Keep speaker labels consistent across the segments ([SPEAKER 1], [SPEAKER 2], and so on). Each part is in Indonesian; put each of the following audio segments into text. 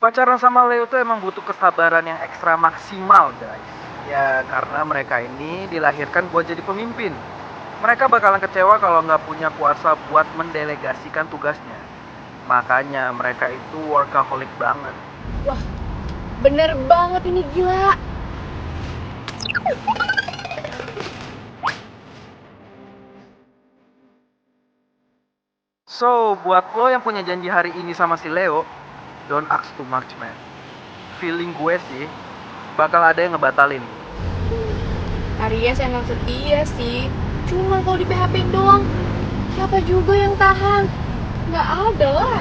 [SPEAKER 1] Pacaran sama Leo tuh emang butuh kesabaran yang ekstra maksimal, guys. Ya, karena mereka ini dilahirkan buat jadi pemimpin. Mereka bakalan kecewa kalau nggak punya kuasa buat mendelegasikan tugasnya. Makanya mereka itu workaholic banget.
[SPEAKER 2] Wah, bener banget ini, gila.
[SPEAKER 1] So, buat lo yang punya janji hari ini sama si Leo, don't ask too much, man. Feeling gue sih, bakal ada yang ngebatalin.
[SPEAKER 2] Aries emang setia sih. Cuma kalau di PHP doang, siapa juga yang tahan? Nggak ada lah.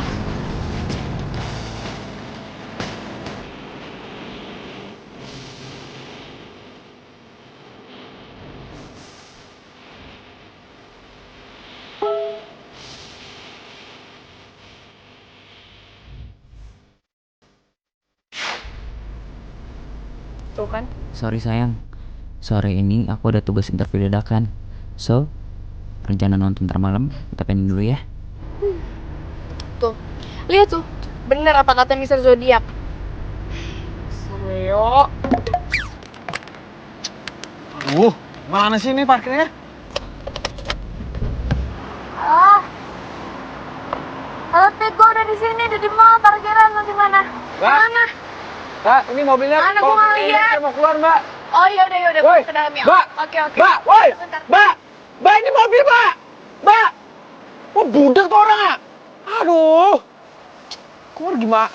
[SPEAKER 2] Tuh kan?
[SPEAKER 3] Sorry sayang, sore ini aku ada tugas interview dadakan. So, rencana nonton ntar malam kita pending dulu ya.
[SPEAKER 2] Tuh, lihat tuh. Bener apa kata Mr. Zodiac? Leo.
[SPEAKER 1] Mana sih ini parkirnya?
[SPEAKER 2] Halo Pit, gue udah di sini, udah di mall parkiran. Lo di mana? Mana?
[SPEAKER 1] Mbak, ini mobilnya.
[SPEAKER 2] Mana gua nggak lihat.
[SPEAKER 1] Saya mau keluar, Mbak.
[SPEAKER 2] Oh iya udah
[SPEAKER 1] Woi,
[SPEAKER 2] ke dalam ya.
[SPEAKER 1] Mbak.
[SPEAKER 2] Oke.
[SPEAKER 1] Mbak, woi.
[SPEAKER 2] Bentar.
[SPEAKER 1] Mbak, ini mobil, Mbak. Mbak. Wah, budak tuh orang, ah. Aduh. Keluar gimana?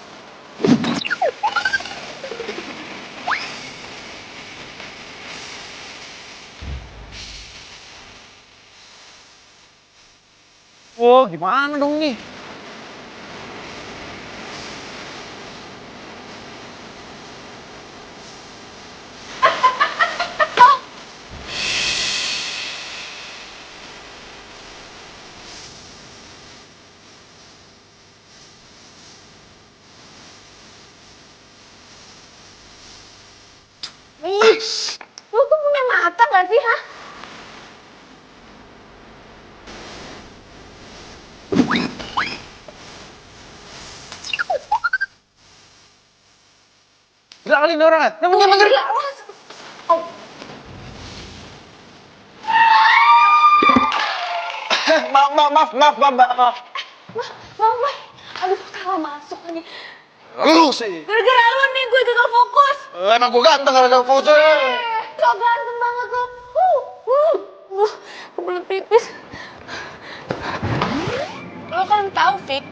[SPEAKER 1] Wah, gimana dong nih?
[SPEAKER 2] Lu tuh punya mata gak sih, ha?
[SPEAKER 1] Gila kali ini orang, ah. Bener.
[SPEAKER 2] Oh.
[SPEAKER 1] Maaf, Mbak.
[SPEAKER 2] Mama, aduh salah masuk lagi.
[SPEAKER 1] Lu sih.
[SPEAKER 2] Gara-gara lu nih gue gagal fokus.
[SPEAKER 1] Emang gue ganteng kalau foto.
[SPEAKER 2] So ganteng banget lu. Kebelet pipis. Lo kan tahu, Fik,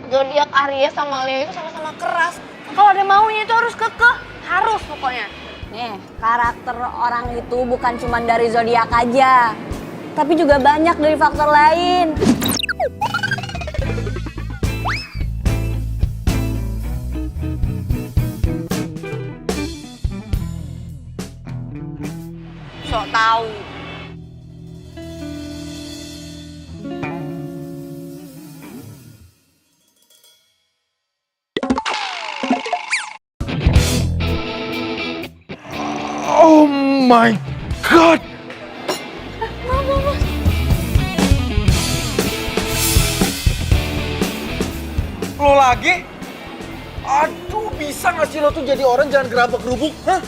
[SPEAKER 2] zodiak Aries sama Leo itu sama-sama keras. Kalau ada maunya itu harus kekeh, harus pokoknya.
[SPEAKER 4] Nih, karakter orang itu bukan cuma dari zodiak aja, tapi juga banyak dari faktor lain.
[SPEAKER 2] Sok tahu.
[SPEAKER 1] Oh my god. Lo lagi? Aduh, bisa gak sih lo tuh jadi orang jangan gerabak gerubuk? Hah?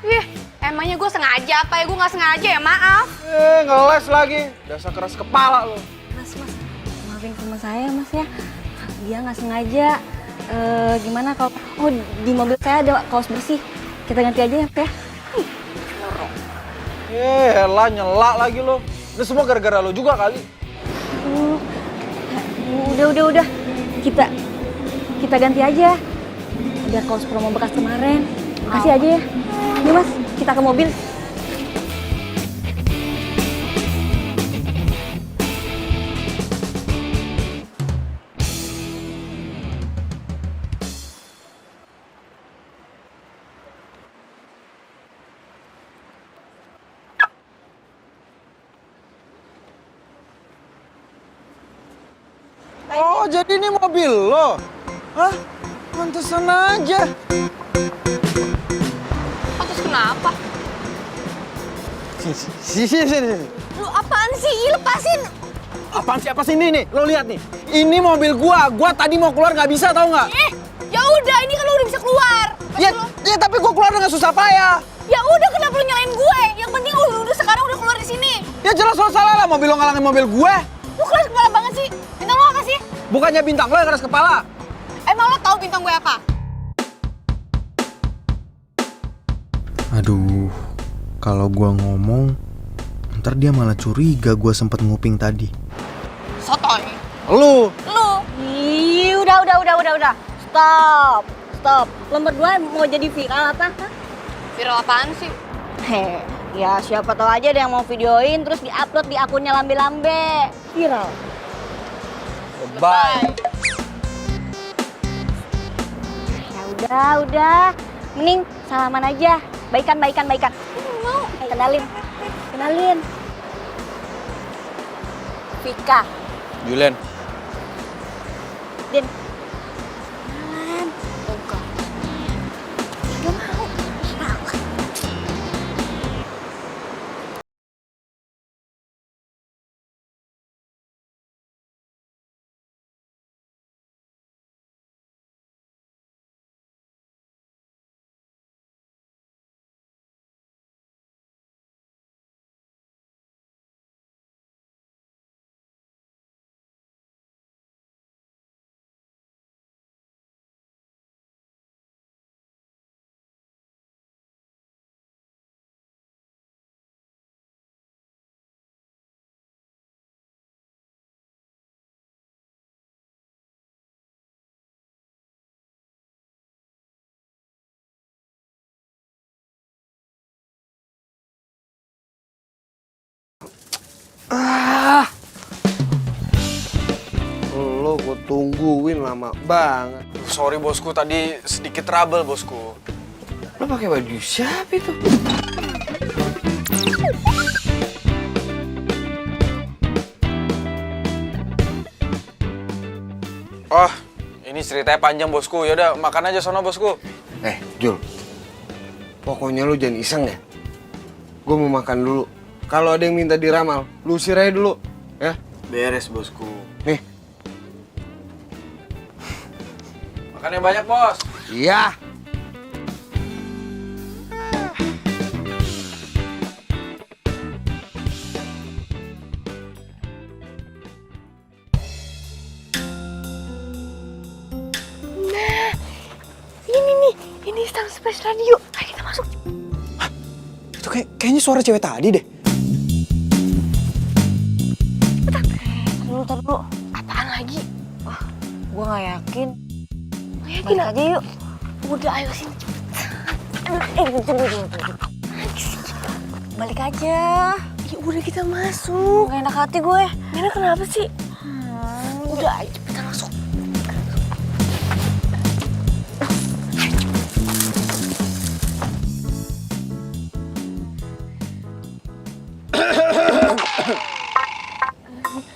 [SPEAKER 2] Ih, emangnya gue sengaja apa ya? Gue nggak sengaja ya, maaf.
[SPEAKER 1] Ngeles lagi. Dasar keras kepala lo.
[SPEAKER 4] Mas, maafin sama saya mas ya. Dia nggak sengaja. Gimana kalau di mobil saya ada kaos bersih. Kita ganti aja ya, Teh.
[SPEAKER 1] Elah, nyelak lagi lo. Ini semua gara-gara lo juga kali.
[SPEAKER 4] Udah. Kita ganti aja. Ada kaos promo bekas kemarin. Kasih aja ya. Ini mas, kita ke mobil.
[SPEAKER 1] Oh, jadi ini mobil lo? Hah? Pantesan aja.
[SPEAKER 2] Terus kenapa?
[SPEAKER 1] Sini.
[SPEAKER 4] Lu apaan sih? Lepasin!
[SPEAKER 1] Apaan sih? Apa sih ini nih? Lo lihat nih. Ini mobil gua tadi mau keluar nggak bisa, tau nggak?
[SPEAKER 2] Ya udah, ini
[SPEAKER 1] Ya tapi gue keluar dengan susah payah.
[SPEAKER 4] Ya udah, kenapa lu nyalain gue? Yang penting lu udah sekarang udah keluar di sini.
[SPEAKER 1] Ya jelas lo salah lah, mobil lo ngalangin mobil gue.
[SPEAKER 4] Lu keras kepala banget sih. Bintang lu apa sih?
[SPEAKER 1] Bukannya bintang lo yang keras kepala.
[SPEAKER 4] Emang lo tahu bintang gue apa?
[SPEAKER 5] Aduh, kalau gua ngomong, ntar dia malah curiga gua sempet nguping tadi.
[SPEAKER 4] Sotoy.
[SPEAKER 5] Lu
[SPEAKER 4] Ih, udah. Stop. Lo berdua mau jadi viral apa? Hah?
[SPEAKER 2] Viral apaan sih?
[SPEAKER 4] Ya siapa tahu aja ada yang mau videoin terus diupload di akunnya lambe-lambe. Viral.
[SPEAKER 1] Bye.
[SPEAKER 4] Ya udah. Mending salaman aja. Baikan. Mau. Kenalin. Vika.
[SPEAKER 1] Julen.
[SPEAKER 4] Din. Kenalan. Enggak. Gak mau.
[SPEAKER 6] Lo gue tungguin lama banget.
[SPEAKER 1] Sorry bosku, tadi sedikit trouble bosku.
[SPEAKER 6] Lo pakai baju siapa itu?
[SPEAKER 1] Oh, ini ceritanya panjang bosku. Yaudah, makan aja sono bosku.
[SPEAKER 6] Jul, pokoknya lo jangan iseng ya. Gue mau makan dulu. Kalau ada yang minta diramal, lu usir aja dulu, ya.
[SPEAKER 1] Beres bosku.
[SPEAKER 6] Nih.
[SPEAKER 1] Makan yang banyak bos.
[SPEAKER 6] Iya.
[SPEAKER 4] Ini Star Space Radio. Ayo kita masuk.
[SPEAKER 5] Itu kayaknya suara cewek tadi deh.
[SPEAKER 4] Tar dulu. Apaan lagi? Gue gak yakin. Balik aja yuk. Udah, ayo sini. Balik aja. Ya udah, kita masuk. Gak enak hati gue. Nena kenapa sih? Udah, ayo cepetan masuk.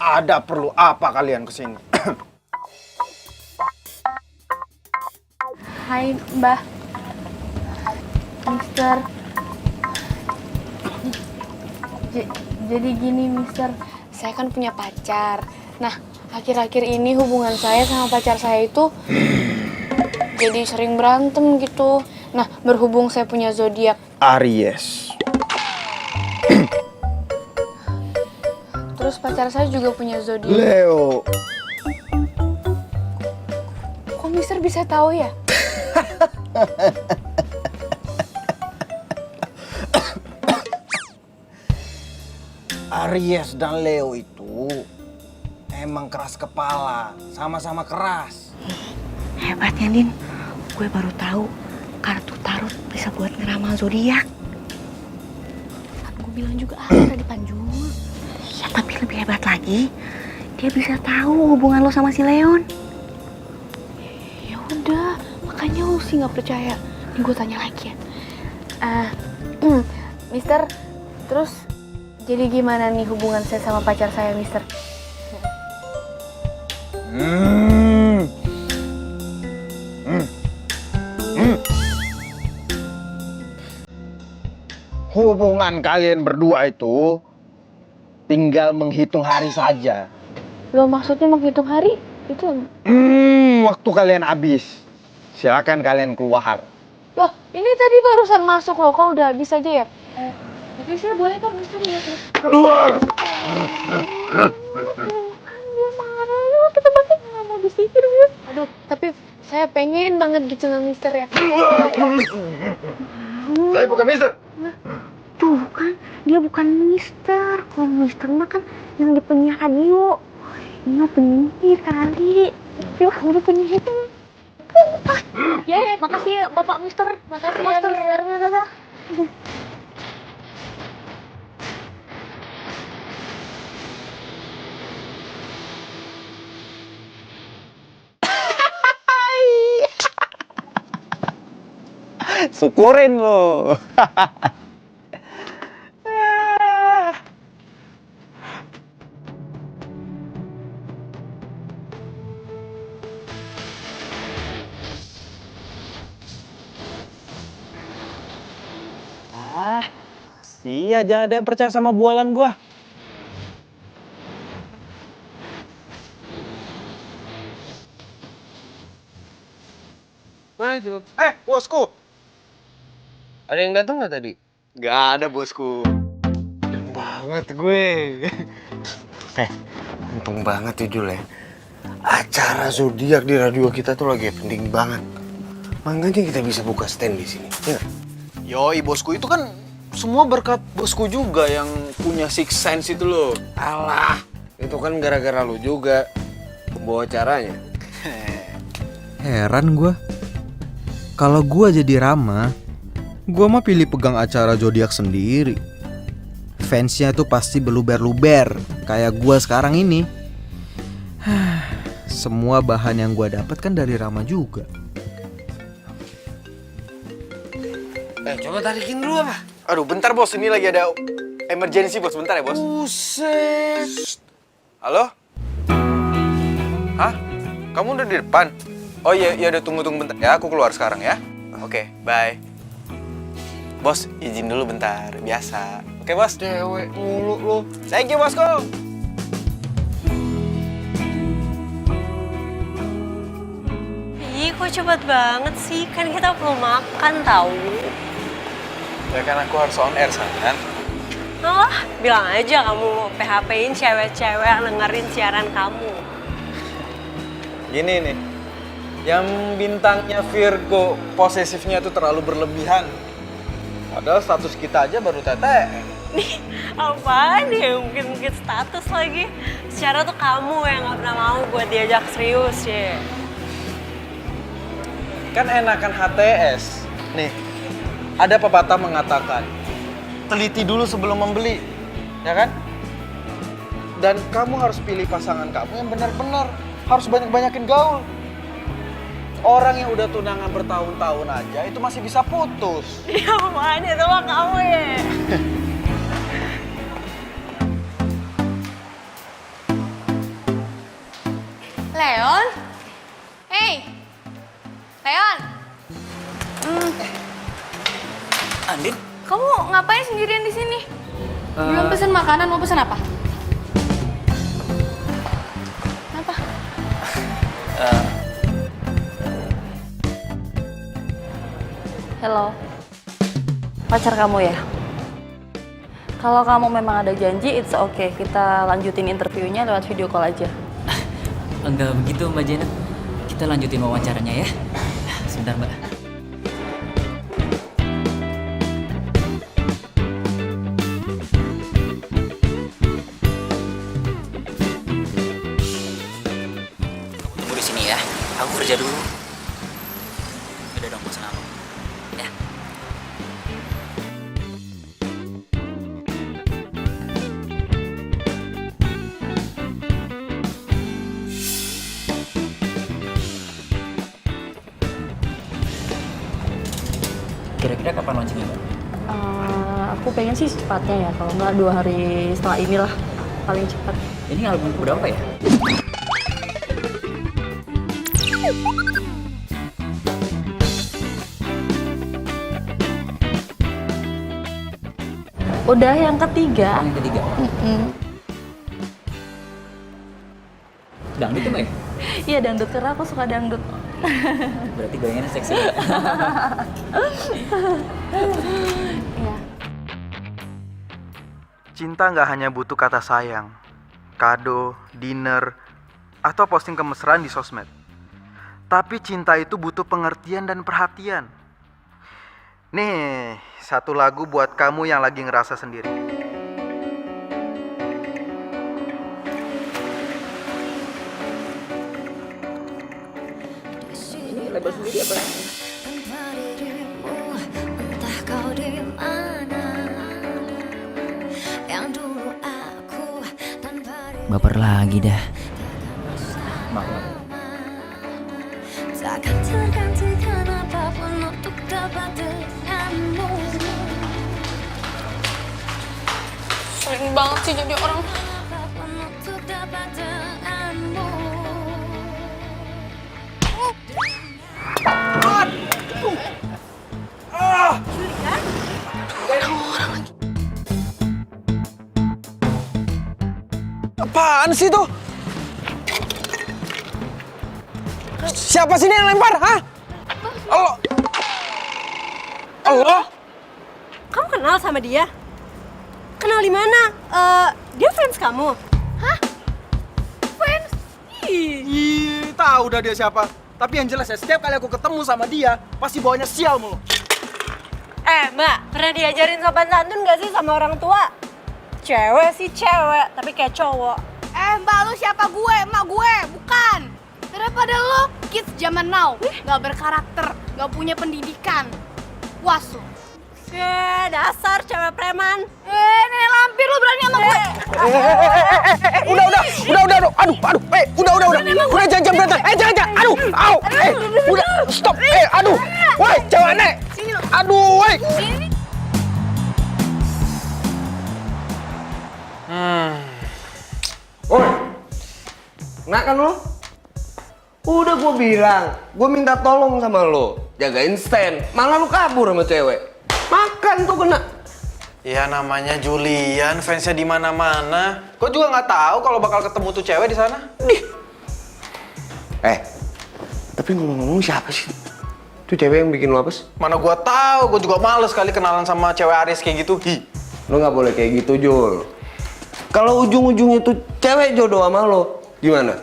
[SPEAKER 5] Ada perlu apa kalian kesini?
[SPEAKER 2] Hai Mbah. Mister. Jadi gini Mister, saya kan punya pacar. Nah, akhir-akhir ini hubungan saya sama pacar saya itu jadi sering berantem gitu. Nah, berhubung saya punya zodiak
[SPEAKER 5] Aries.
[SPEAKER 2] terus pacar saya juga punya zodiak.
[SPEAKER 6] Leo.
[SPEAKER 2] Kok Mister bisa tahu ya?
[SPEAKER 5] Aries dan Leo itu emang keras kepala, sama-sama keras.
[SPEAKER 4] Hebatnya, Din. Gue baru tahu kartu tarot bisa buat ngeramal zodiak.
[SPEAKER 2] Kan gue bilang juga ada di Panjul.
[SPEAKER 4] Ya, tapi lebih hebat lagi, dia bisa tahu hubungan lo sama si Leon.
[SPEAKER 2] Ya udah, makanya lu sih nggak percaya. Nih gue tanya lagi ya. Mister, terus jadi gimana nih hubungan saya sama pacar saya, Mister?
[SPEAKER 5] Hubungan kalian berdua itu tinggal menghitung hari saja.
[SPEAKER 2] Lo maksudnya menghitung hari? Itu
[SPEAKER 5] Waktu kalian habis, silakan kalian keluar.
[SPEAKER 2] Loh, ini tadi barusan masuk loh, kok udah habis aja ya? Tapi saya boleh kan Mister lihat?
[SPEAKER 6] Keluar!
[SPEAKER 2] Dia marah, yuk kita balik nggak mau disihir ya. Aduh, tapi saya pengen banget gitu sama Mister ya.
[SPEAKER 6] Saya bukan Mister.
[SPEAKER 4] Tuh kan, dia bukan Mister. Kalau Mister mah kan yang di penyiar radio. Ini mah penyihir kali. Yuk, udah penyihir. Ya, makasih ya Bapak Mister.
[SPEAKER 2] Makasih ya,
[SPEAKER 4] Mister.
[SPEAKER 2] Mister.
[SPEAKER 5] Syukurin lo. Iya, jangan ada yang percaya sama bualan gua.
[SPEAKER 6] Waduh. Bosku. Ada yang datang nggak tadi? Nggak ada, bosku. Banget gue. Untung banget ya, Jul ya. Acara zodiak di radio kita tuh lagi penting banget. Makanya kita bisa buka stand di sini. Ya.
[SPEAKER 5] Yoi, bosku itu kan semua berkat bosku juga yang punya six sense itu loh.
[SPEAKER 6] Alah, itu kan gara-gara lu juga pembawa acaranya.
[SPEAKER 7] Heran gua. Kalau gua jadi Rama, gua mah pilih pegang acara zodiak sendiri. Fansnya tuh pasti beluber-luber kayak gua sekarang ini. Semua bahan yang gua dapat kan dari Rama juga.
[SPEAKER 6] Coba tarikin dulu apa?
[SPEAKER 5] Aduh, bentar bos, ini lagi ada emergency bos, bentar ya bos.
[SPEAKER 6] Buset.
[SPEAKER 5] Halo? Hah? Kamu udah di depan? Oh iya, udah tunggu bentar ya, aku keluar sekarang ya. Oke, bye. Bos, izin dulu bentar, biasa. Oke bos?
[SPEAKER 6] Cewek mulu lu.
[SPEAKER 5] Thank you bosku.
[SPEAKER 8] Ih, kok cepet banget sih? Kan kita belum makan tahu.
[SPEAKER 5] Ya kan aku harus on air kan?
[SPEAKER 8] Oh, bilang aja kamu PHP-in cewek-cewek yang dengerin siaran kamu.
[SPEAKER 5] Gini nih, yang bintangnya Virgo posesifnya tuh terlalu berlebihan. Padahal status kita aja baru TTM.
[SPEAKER 8] Nih, apaan ya? Mungkin status lagi. Secara tuh kamu yang gak pernah mau buat diajak serius ya.
[SPEAKER 5] Kan enakan HTS. Nih, ada pepatah mengatakan, teliti dulu sebelum membeli, ya kan? Dan kamu harus pilih pasangan kamu yang benar-benar harus banyak-banyakin gaul. Orang yang udah tunangan bertahun-tahun aja itu masih bisa putus.
[SPEAKER 8] Ya apaan itu mah kamu ya?
[SPEAKER 2] Leon? Hey! Leon!
[SPEAKER 3] Andin?
[SPEAKER 2] Kamu ngapain sendirian di sini? Belum pesen makanan, mau pesen apa? Apa?
[SPEAKER 4] Hello. Pacar kamu ya? Kalau kamu memang ada janji, it's okay. Kita lanjutin interviewnya lewat video call aja.
[SPEAKER 3] Enggak begitu Mbak Janet. Kita lanjutin wawancaranya ya. Sebentar Mbak. Kamu tunggu di sini ya. Aku kerja dulu. Udah dong pesan apa? Ya. Kira-kira kapan launchingnya Mbak?
[SPEAKER 4] Aku pengen sih secepatnya ya, kalau nggak 2 hari setelah inilah paling cepat.
[SPEAKER 3] Ini album berapa ya?
[SPEAKER 4] Udah yang ketiga.
[SPEAKER 3] Yang ketiga. Dangdut tuh Mbak ya?
[SPEAKER 4] Iya dangdut, karena aku suka dangdut.
[SPEAKER 3] Berarti gayanya seksi.
[SPEAKER 1] Cinta nggak hanya butuh kata sayang, kado, dinner, atau posting kemesraan di sosmed. Tapi cinta itu butuh pengertian dan perhatian. Nih, satu lagu buat kamu yang lagi ngerasa sendiri.
[SPEAKER 9] Entah kau di mana, yang dulu aku tanpa
[SPEAKER 3] Baper lagi dah.
[SPEAKER 9] takkan tergantikan apapun untuk dapat denganmu.
[SPEAKER 2] Sering banget sih jadi orang.
[SPEAKER 9] Apapun untuk dapat denganmu.
[SPEAKER 6] Apaan sih tuh? Siapa sih ini yang lempar? Hah? Allah. Allah.
[SPEAKER 8] Kamu kenal sama dia? Kenal di mana? Dia fans kamu? Hah? Fans?
[SPEAKER 5] Ih, tahu dah dia siapa. Tapi yang jelas ya, setiap kali aku ketemu sama dia, pasti bawanya sial mulu.
[SPEAKER 8] Mbak, pernah diajarin sopan santun gak sih sama orang tua? Cewek sih cewek, tapi kayak cowok.
[SPEAKER 2] Mbak, lu siapa gue? Emak gue, bukan. Daripada lo kids zaman now, gak berkarakter, gak punya pendidikan. Puas lo.
[SPEAKER 8] Dasar cewek preman.
[SPEAKER 2] Nenek lampir lo berani sama gue.
[SPEAKER 6] Udah. Udah, jangan berantem. Jangan. Aduh, au. Udah, stop. Aduh. Woi, cewek aneh. Aduh, woi. Woi. Nah kan lo? Udah gue bilang, gue minta tolong sama lo. Jagain stand, malah lo kabur sama cewek. Makan tuh kena.
[SPEAKER 5] Ya namanya Julian, fansnya di mana-mana. Kok juga nggak tahu kalau bakal ketemu tuh cewek di sana?
[SPEAKER 6] Tapi ngomong-ngomong siapa sih? Itu cewek yang bikin lo apes?
[SPEAKER 5] Mana gua tahu, gua juga males kali kenalan sama cewek Aries kayak gitu.
[SPEAKER 6] Lo nggak boleh kayak gitu, Jul. Kalau ujung-ujungnya tuh cewek jodoh sama lo, gimana?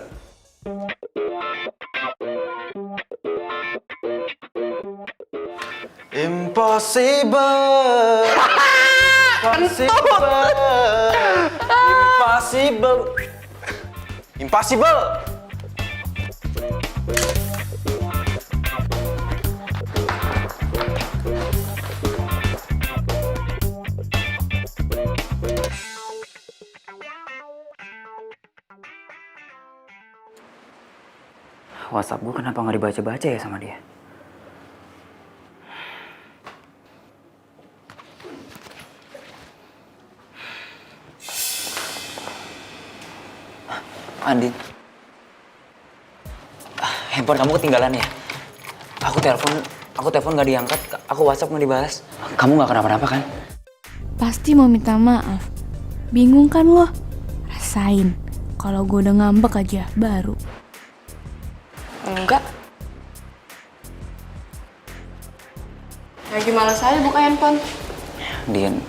[SPEAKER 5] Impossible. Impossible.
[SPEAKER 3] WhatsApp gue kenapa nggak dibaca-baca ya sama dia? Andin, handphone kamu ketinggalan ya? Aku telepon nggak diangkat, aku WhatsApp nggak dibalas. Kamu nggak kenapa-napa kan?
[SPEAKER 2] Pasti mau minta maaf. Bingung kan lo? Rasain. Kalau gue udah ngambek aja, baru. Enggak. Lagi malas aja buka handphone.
[SPEAKER 3] Din,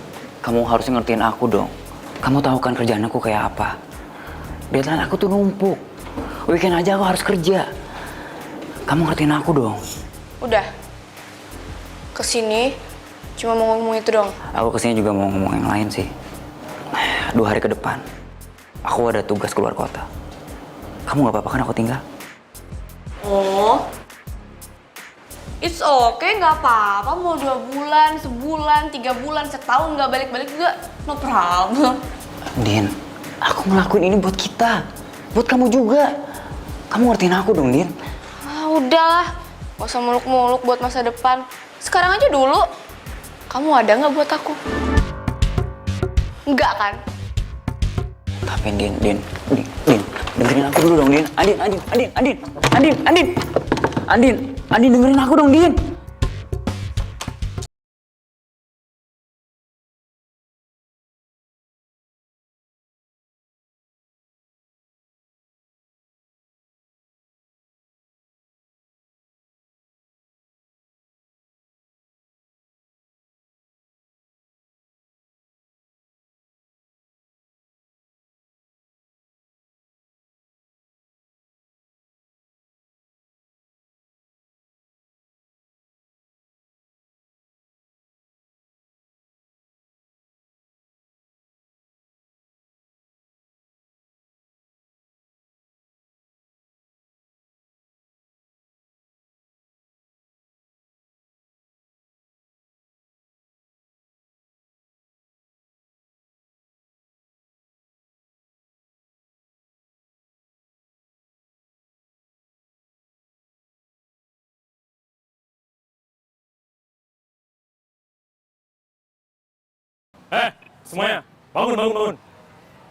[SPEAKER 3] kamu harusnya ngertiin aku dong. Kamu tahu kan kerjaan aku kayak apa? Deadline aku tuh numpuk. Weekend aja aku harus kerja. Kamu ngertiin aku dong.
[SPEAKER 2] Udah. Kesini cuma mau ngomong itu dong.
[SPEAKER 3] Aku kesini juga mau ngomong yang lain sih. 2 hari ke depan, aku ada tugas keluar kota. Kamu nggak apa-apa kan aku tinggal?
[SPEAKER 2] Oh, it's okay, nggak apa-apa. Mau 2 bulan, sebulan, 3 bulan, setahun nggak balik-balik juga, no problem.
[SPEAKER 3] Din, aku ngelakuin ini buat kita, buat kamu juga. Kamu ngertiin aku dong, Din.
[SPEAKER 2] Udahlah, gak usah muluk-muluk buat masa depan. Sekarang aja dulu. Kamu ada nggak buat aku? Enggak kan?
[SPEAKER 3] Tapi Din, dengerin aku dulu dong, Din. Andin, dengerin aku dong, Din.
[SPEAKER 10] Semuanya, bangun.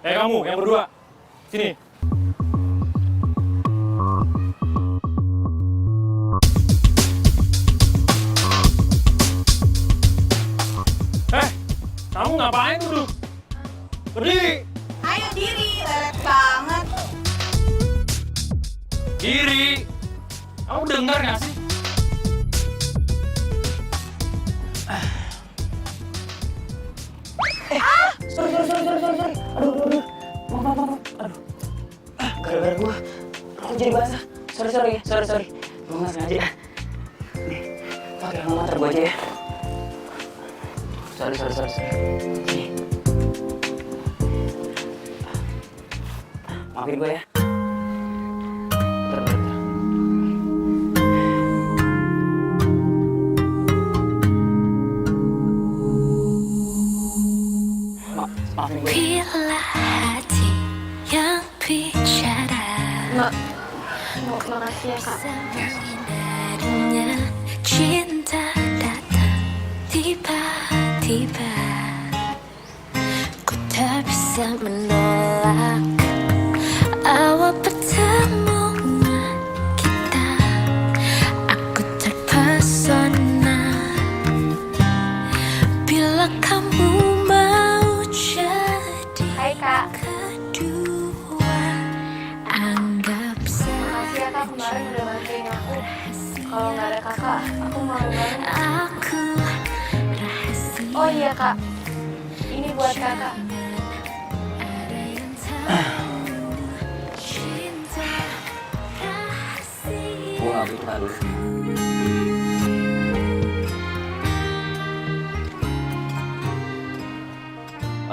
[SPEAKER 10] Kamu, yang berdua, sini. Kamu ngapain duduk? Berdiri.
[SPEAKER 11] Ayo diri, lelet banget.
[SPEAKER 10] Diri. Kamu dengar nggak sih?
[SPEAKER 3] Sorry. Aduh. Maaf. Aduh. Gara-gara gua jadi basah. Sorry. Gua nggak sengaja. Nih, pakai alma mater gua aja ya. Sorry. Nih. Maafin gua ya. Bentar. Maafin gue.
[SPEAKER 9] Bila hati yang bicara
[SPEAKER 2] Makasih ya kak.
[SPEAKER 9] Sebenarnya cinta datang tiba-tiba. Ku tak bisa menolak awal pertemuan kita. Aku terpesona bila kamu mau jadi
[SPEAKER 2] Hai kak.
[SPEAKER 9] kedua. Anggap
[SPEAKER 2] Makasih ya kak kemarin udah bantuin aku. Kalau nggak ada kakak, aku malu banget.
[SPEAKER 9] aku rahasia.
[SPEAKER 2] Oh iya kak, ini buat kakak.
[SPEAKER 9] Ada yang tahu cinta rahasia.
[SPEAKER 3] Gua nggak butuh kado.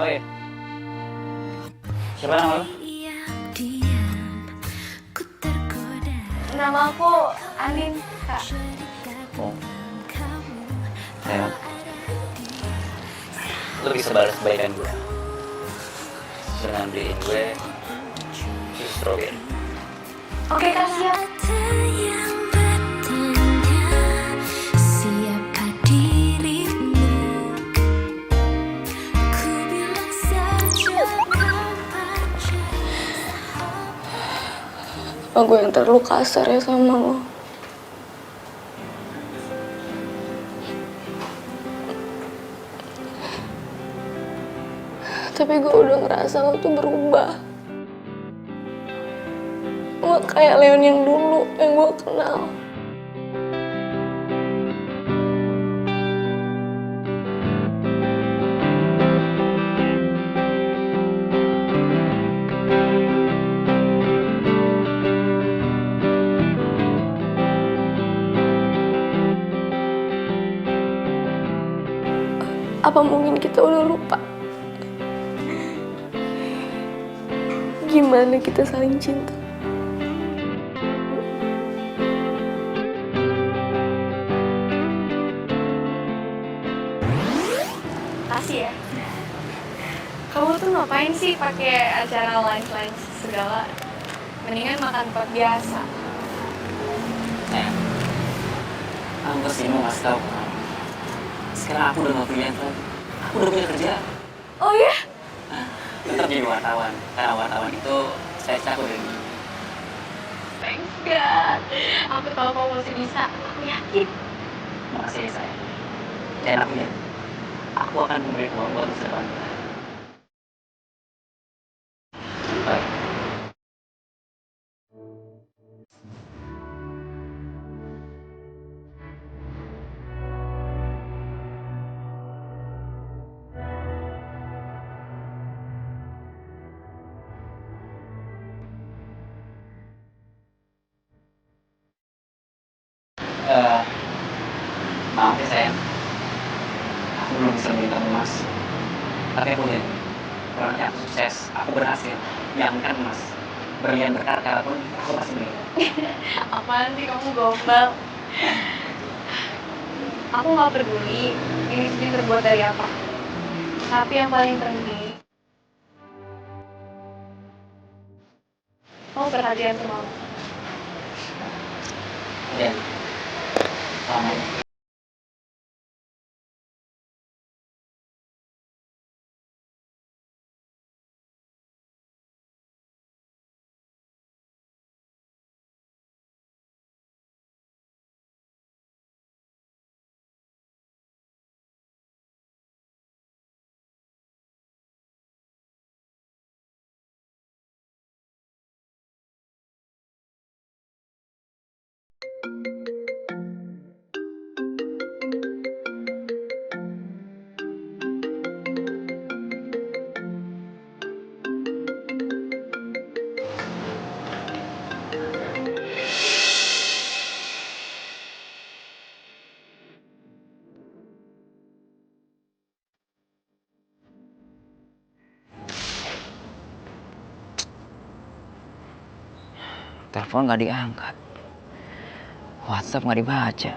[SPEAKER 3] Oh iya. Siapa nama lu?
[SPEAKER 9] Diam, ku tergoda.
[SPEAKER 2] Nama aku Anin kak.
[SPEAKER 3] Oh. Sayang. Lu bisa balas kebaikan gue dengan beliin gue susu strawberry.
[SPEAKER 2] Oke kak siap.
[SPEAKER 9] Ada yang bertanya siapa dirimu. Ku bilang saja kau pacar.
[SPEAKER 2] Aku yang terlalu kasar ya sama lo. Tapi gue udah ngerasa lo tuh berubah. Lo kayak Leon yang dulu, yang gue kenal. Apa mungkin kita udah lupa? Gimana kita saling cinta? Kasih ya. Kamu tuh ngapain sih pakai acara lunch segala? Mendingan makan tempat biasa.
[SPEAKER 3] Sayang, aku kesini mau ngasih tau ke kamu. Sekarang aku udah gak freelance lagi. Aku udah punya kerja.
[SPEAKER 2] Oh ya?
[SPEAKER 3] Tetap jadi wartawan. Karena wartawan itu saya cakup dari ini.
[SPEAKER 2] Thanks God. Aku tahu kamu masih bisa. Aku yakin.
[SPEAKER 3] Makasih ya sayang. Dan aku ya, aku akan memberi uang buat masa depan kita. Baik. Maaf ya sayang, aku belum bisa beli kamu emas. Tapi aku lihat, kalau nanti aku sukses, aku berhasil. Jangankan emas, berlian berkarat pun aku pasti beli.
[SPEAKER 2] Apaan sih kamu gombal? Aku nggak peduli ini terbuat dari apa. Tapi yang paling penting, kamu perhatian sama aku.
[SPEAKER 3] Ya, selamat. Telepon nggak diangkat. WhatsApp nggak dibaca.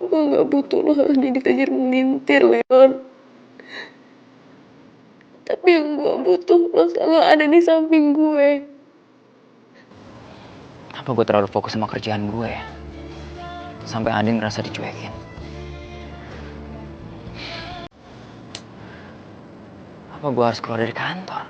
[SPEAKER 2] Gue gak butuh lo jadi tajir melintir, Leon. Tapi yang gue butuh lo selalu ada di samping gue.
[SPEAKER 3] Apa gue terlalu fokus sama kerjaan gue ya? Sampai Andin ngerasa dicuekin. Apa gue harus keluar dari kantor?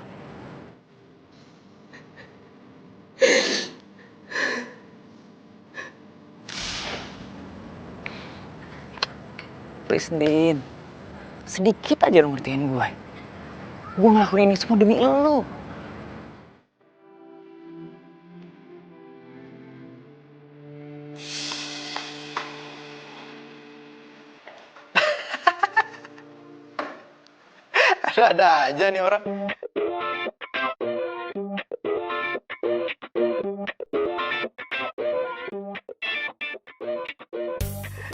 [SPEAKER 3] Please, Din. Sedikit aja lo ngertiin gue. Gue ngelakuin ini semua demi lo.
[SPEAKER 5] Ada aja nih orang.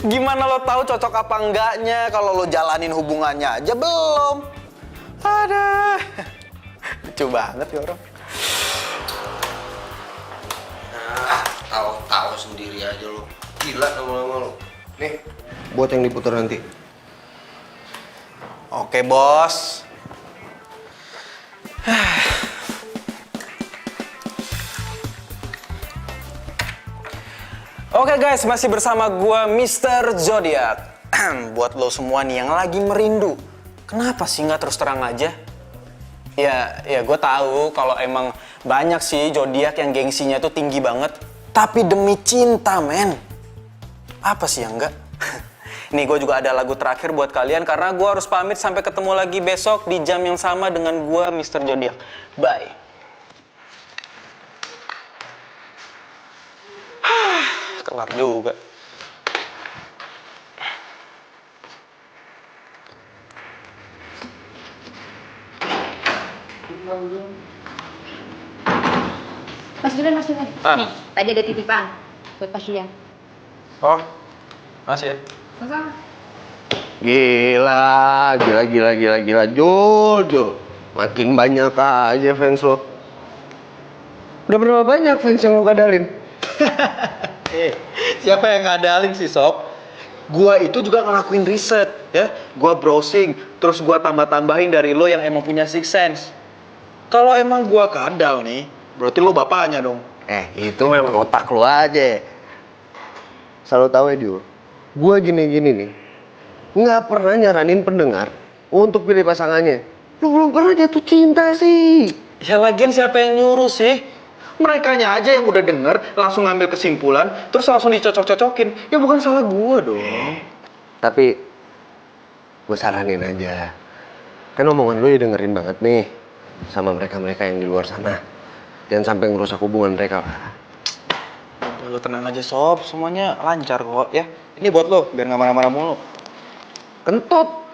[SPEAKER 5] Gimana lo tahu cocok apa enggaknya kalau lo jalanin hubungannya aja belum? Ada. Lucu banget ya orang.
[SPEAKER 6] Tahu sendiri aja lo. Gila lama-lama lo. Nih, buat yang diputar nanti.
[SPEAKER 5] Oke, bos. Oke guys, masih bersama gua Mr. Zodiac. Buat lo semua nih yang lagi merindu, kenapa sih nggak terus terang aja? Ya gue tahu kalau emang banyak sih Zodiac yang gengsinya tuh tinggi banget. Tapi demi cinta, men. Apa sih yang enggak? Nih gue juga ada lagu terakhir buat kalian karena gue harus pamit sampai ketemu lagi besok di jam yang sama dengan gue Mr. Zodiac. Bye. Kelar juga.
[SPEAKER 11] Mas Julian. Nih, tadi ada titipan buat Pak Julian.
[SPEAKER 5] Oh, masih ya?
[SPEAKER 11] Sama-sama.
[SPEAKER 6] Gila, Jul. Makin banyak aja fans lo. Udah berapa banyak fans yang lo kadalin?
[SPEAKER 5] Siapa yang ngadalin sih, Sob? Gua itu juga ngelakuin riset, ya. Gua browsing, terus gua tambah-tambahin dari lo yang emang punya six sense. Kalau emang gua kadal nih, berarti lo bapaknya dong.
[SPEAKER 6] Itu memang otak lo aja. Selalu tahu ya, Jul. Gua gini-gini nih, nggak pernah nyaranin pendengar untuk pilih pasangannya. Lo belum pernah jatuh cinta sih.
[SPEAKER 5] Ya lagian siapa yang nyuruh sih? Merekanya aja yang udah denger, langsung ngambil kesimpulan, terus langsung dicocok-cocokin. Ya bukan salah gua dong.
[SPEAKER 6] Tapi gue saranin aja. Kan omongan lu ya dengerin banget nih sama mereka-mereka yang di luar sana. Jangan sampai ngerusak hubungan mereka lah.
[SPEAKER 5] Lo tenang aja, Sob. Semuanya lancar kok, ya. Ini buat lo, biar nggak marah-marah mulu.
[SPEAKER 6] Kentut.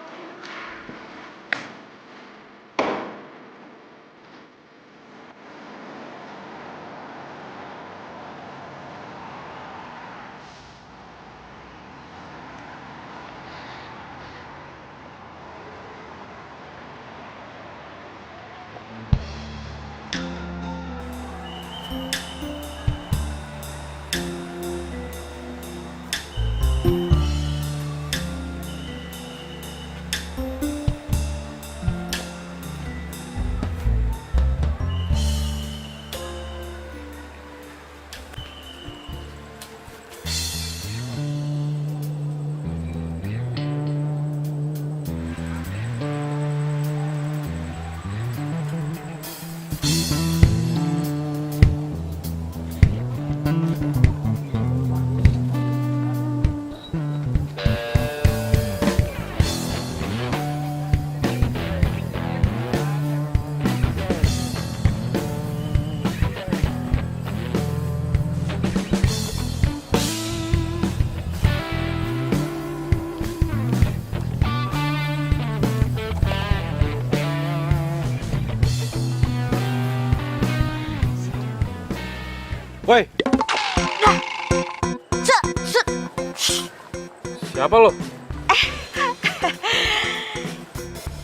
[SPEAKER 5] Siapa lo?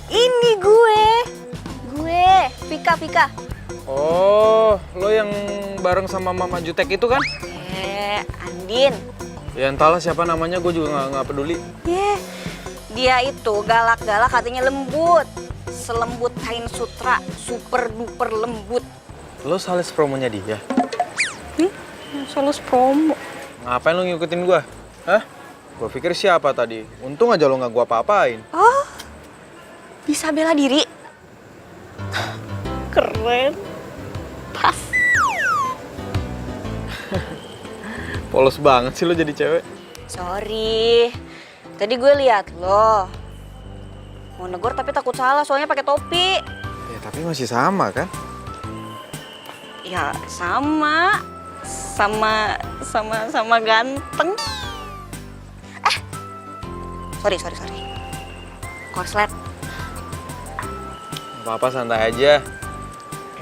[SPEAKER 4] Ini gue, Vika.
[SPEAKER 5] Oh, lo yang bareng sama Mama Jutek itu kan?
[SPEAKER 4] Andin.
[SPEAKER 5] Ya entahlah siapa namanya, gue juga nggak peduli.
[SPEAKER 4] Dia itu galak-galak, katanya lembut. Selembut kain sutra, super duper lembut.
[SPEAKER 5] Lo sales promonya dia?
[SPEAKER 4] Sales promo.
[SPEAKER 5] Ngapain lo ngikutin gue? Hah? Gue pikir siapa tadi? Untung aja lo nggak gue apa-apain.
[SPEAKER 4] Oh, bisa bela diri. Keren. Pas.
[SPEAKER 5] Polos banget sih lo jadi cewek.
[SPEAKER 4] Sorry. Tadi gue lihat lo. Mau negor tapi takut salah soalnya pakai topi.
[SPEAKER 5] Ya tapi masih sama kan?
[SPEAKER 4] Ya sama ganteng. Sorry. Korslet.
[SPEAKER 5] Apa-apa santai aja.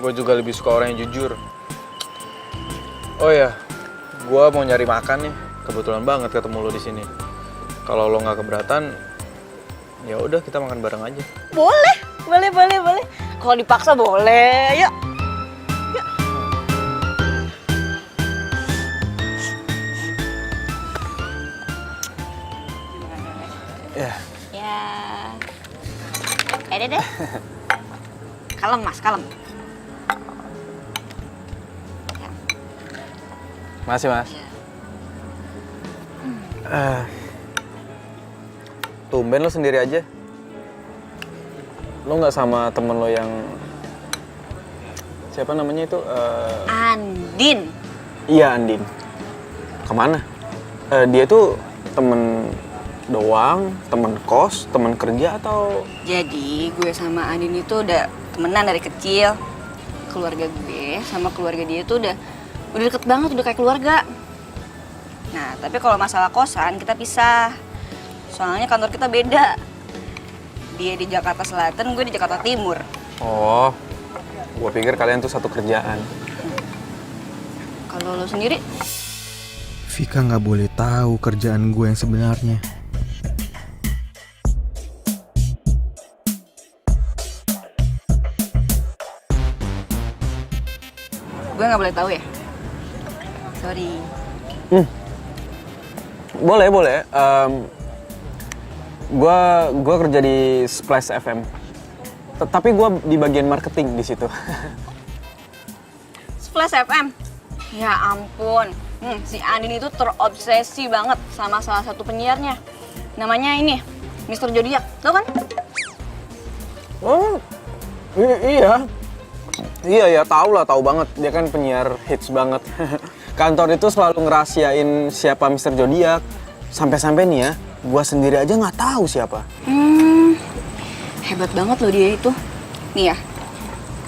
[SPEAKER 5] Gue juga lebih suka orang yang jujur. Oh ya, gue mau nyari makan nih. Kebetulan banget ketemu lo di sini. Kalau lo nggak keberatan, ya udah kita makan bareng aja.
[SPEAKER 4] Boleh. Kalau dipaksa boleh. Yuk.
[SPEAKER 5] Ya.
[SPEAKER 4] Deh. Kalem mas, kalem.
[SPEAKER 5] Masih mas. Tumben lo sendiri aja. Lo nggak sama temen lo yang siapa namanya itu?
[SPEAKER 4] Andin.
[SPEAKER 5] Iya Andin. Kemana? Dia tuh temen doang, temen kos, temen kerja atau?
[SPEAKER 4] Jadi gue sama Andin itu udah temenan dari kecil. Keluarga gue sama keluarga dia tuh udah deket banget, udah kayak keluarga. Nah, tapi kalau masalah kosan kita pisah. Soalnya kantor kita beda. Dia di Jakarta Selatan, gue di Jakarta Timur.
[SPEAKER 5] Oh, gue pikir kalian tuh satu kerjaan.
[SPEAKER 4] Kalau lo sendiri?
[SPEAKER 7] Vika nggak boleh tahu kerjaan gue yang sebenarnya.
[SPEAKER 4] Gue nggak boleh tahu ya? Sorry.
[SPEAKER 5] Boleh. Gue kerja di Splash FM. Tapi gue di bagian marketing di situ.
[SPEAKER 4] Splash FM? Ya ampun. Si Andin itu terobsesi banget sama salah satu penyiarnya. Namanya ini, Mr. Zodiac. Tau kan?
[SPEAKER 5] Oh, iya. Iya, tahu banget. Dia kan penyiar hits banget. Kantor itu selalu ngerahasiain siapa Mr. Zodiac. Sampai-sampai nih ya, gua sendiri aja nggak tahu siapa.
[SPEAKER 4] Hebat banget loh dia itu. Nih ya,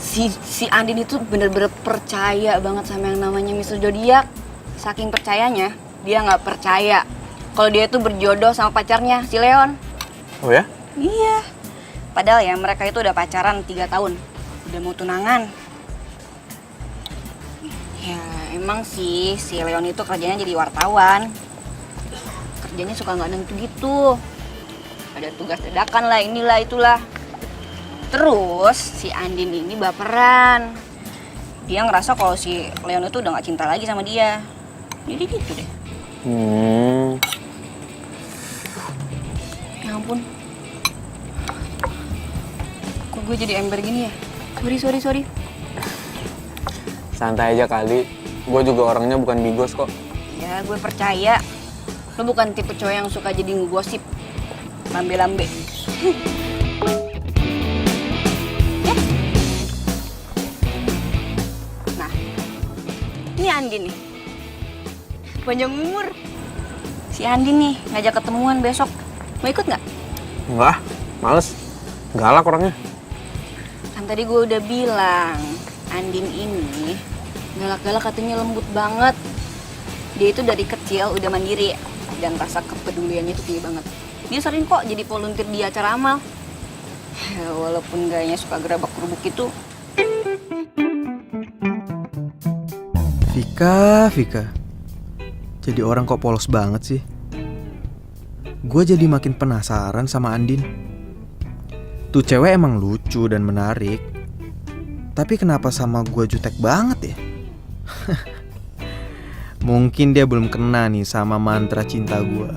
[SPEAKER 4] si Andin itu bener-bener percaya banget sama yang namanya Mr. Zodiac. Saking percayanya, dia nggak percaya kalau dia itu berjodoh sama pacarnya, si Leon.
[SPEAKER 5] Oh ya?
[SPEAKER 4] Iya. Padahal ya mereka itu udah pacaran 3 tahun. Udah mau tunangan. Ya emang sih si Leon itu kerjanya jadi wartawan. Kerjanya suka nggak nentu gitu. Ada tugas dadakan lah, inilah itulah. Terus si Andin ini baperan. Dia ngerasa kalau si Leon itu udah nggak cinta lagi sama dia. Jadi gitu deh. Ya ampun. Kok gue jadi ember gini ya? Sorry.
[SPEAKER 5] Santai aja kali. Gue juga orangnya bukan bigos kok.
[SPEAKER 4] Ya gue percaya. Lo bukan tipe cowok yang suka jadi ngegosip. Lambe-lambe. Nah, ini Andin nih. Panjang umur. Si Andin nih ngajak ketemuan besok. Mau ikut nggak?
[SPEAKER 5] Enggak, males. Galak orangnya.
[SPEAKER 4] Kan tadi gue udah bilang, Andin ini galak-galak katanya lembut banget. Dia itu dari kecil udah mandiri dan rasa kepeduliannya itu tinggi banget. Dia sering kok jadi volunteer di acara amal. Walaupun gayanya suka gerabak-gerubuk itu.
[SPEAKER 7] Vika. Jadi orang kok polos banget sih. gue jadi makin penasaran sama Andin. Tuh cewek emang lucu dan menarik, tapi kenapa sama gue jutek banget ya? Mungkin dia belum kena nih sama mantra cinta gue.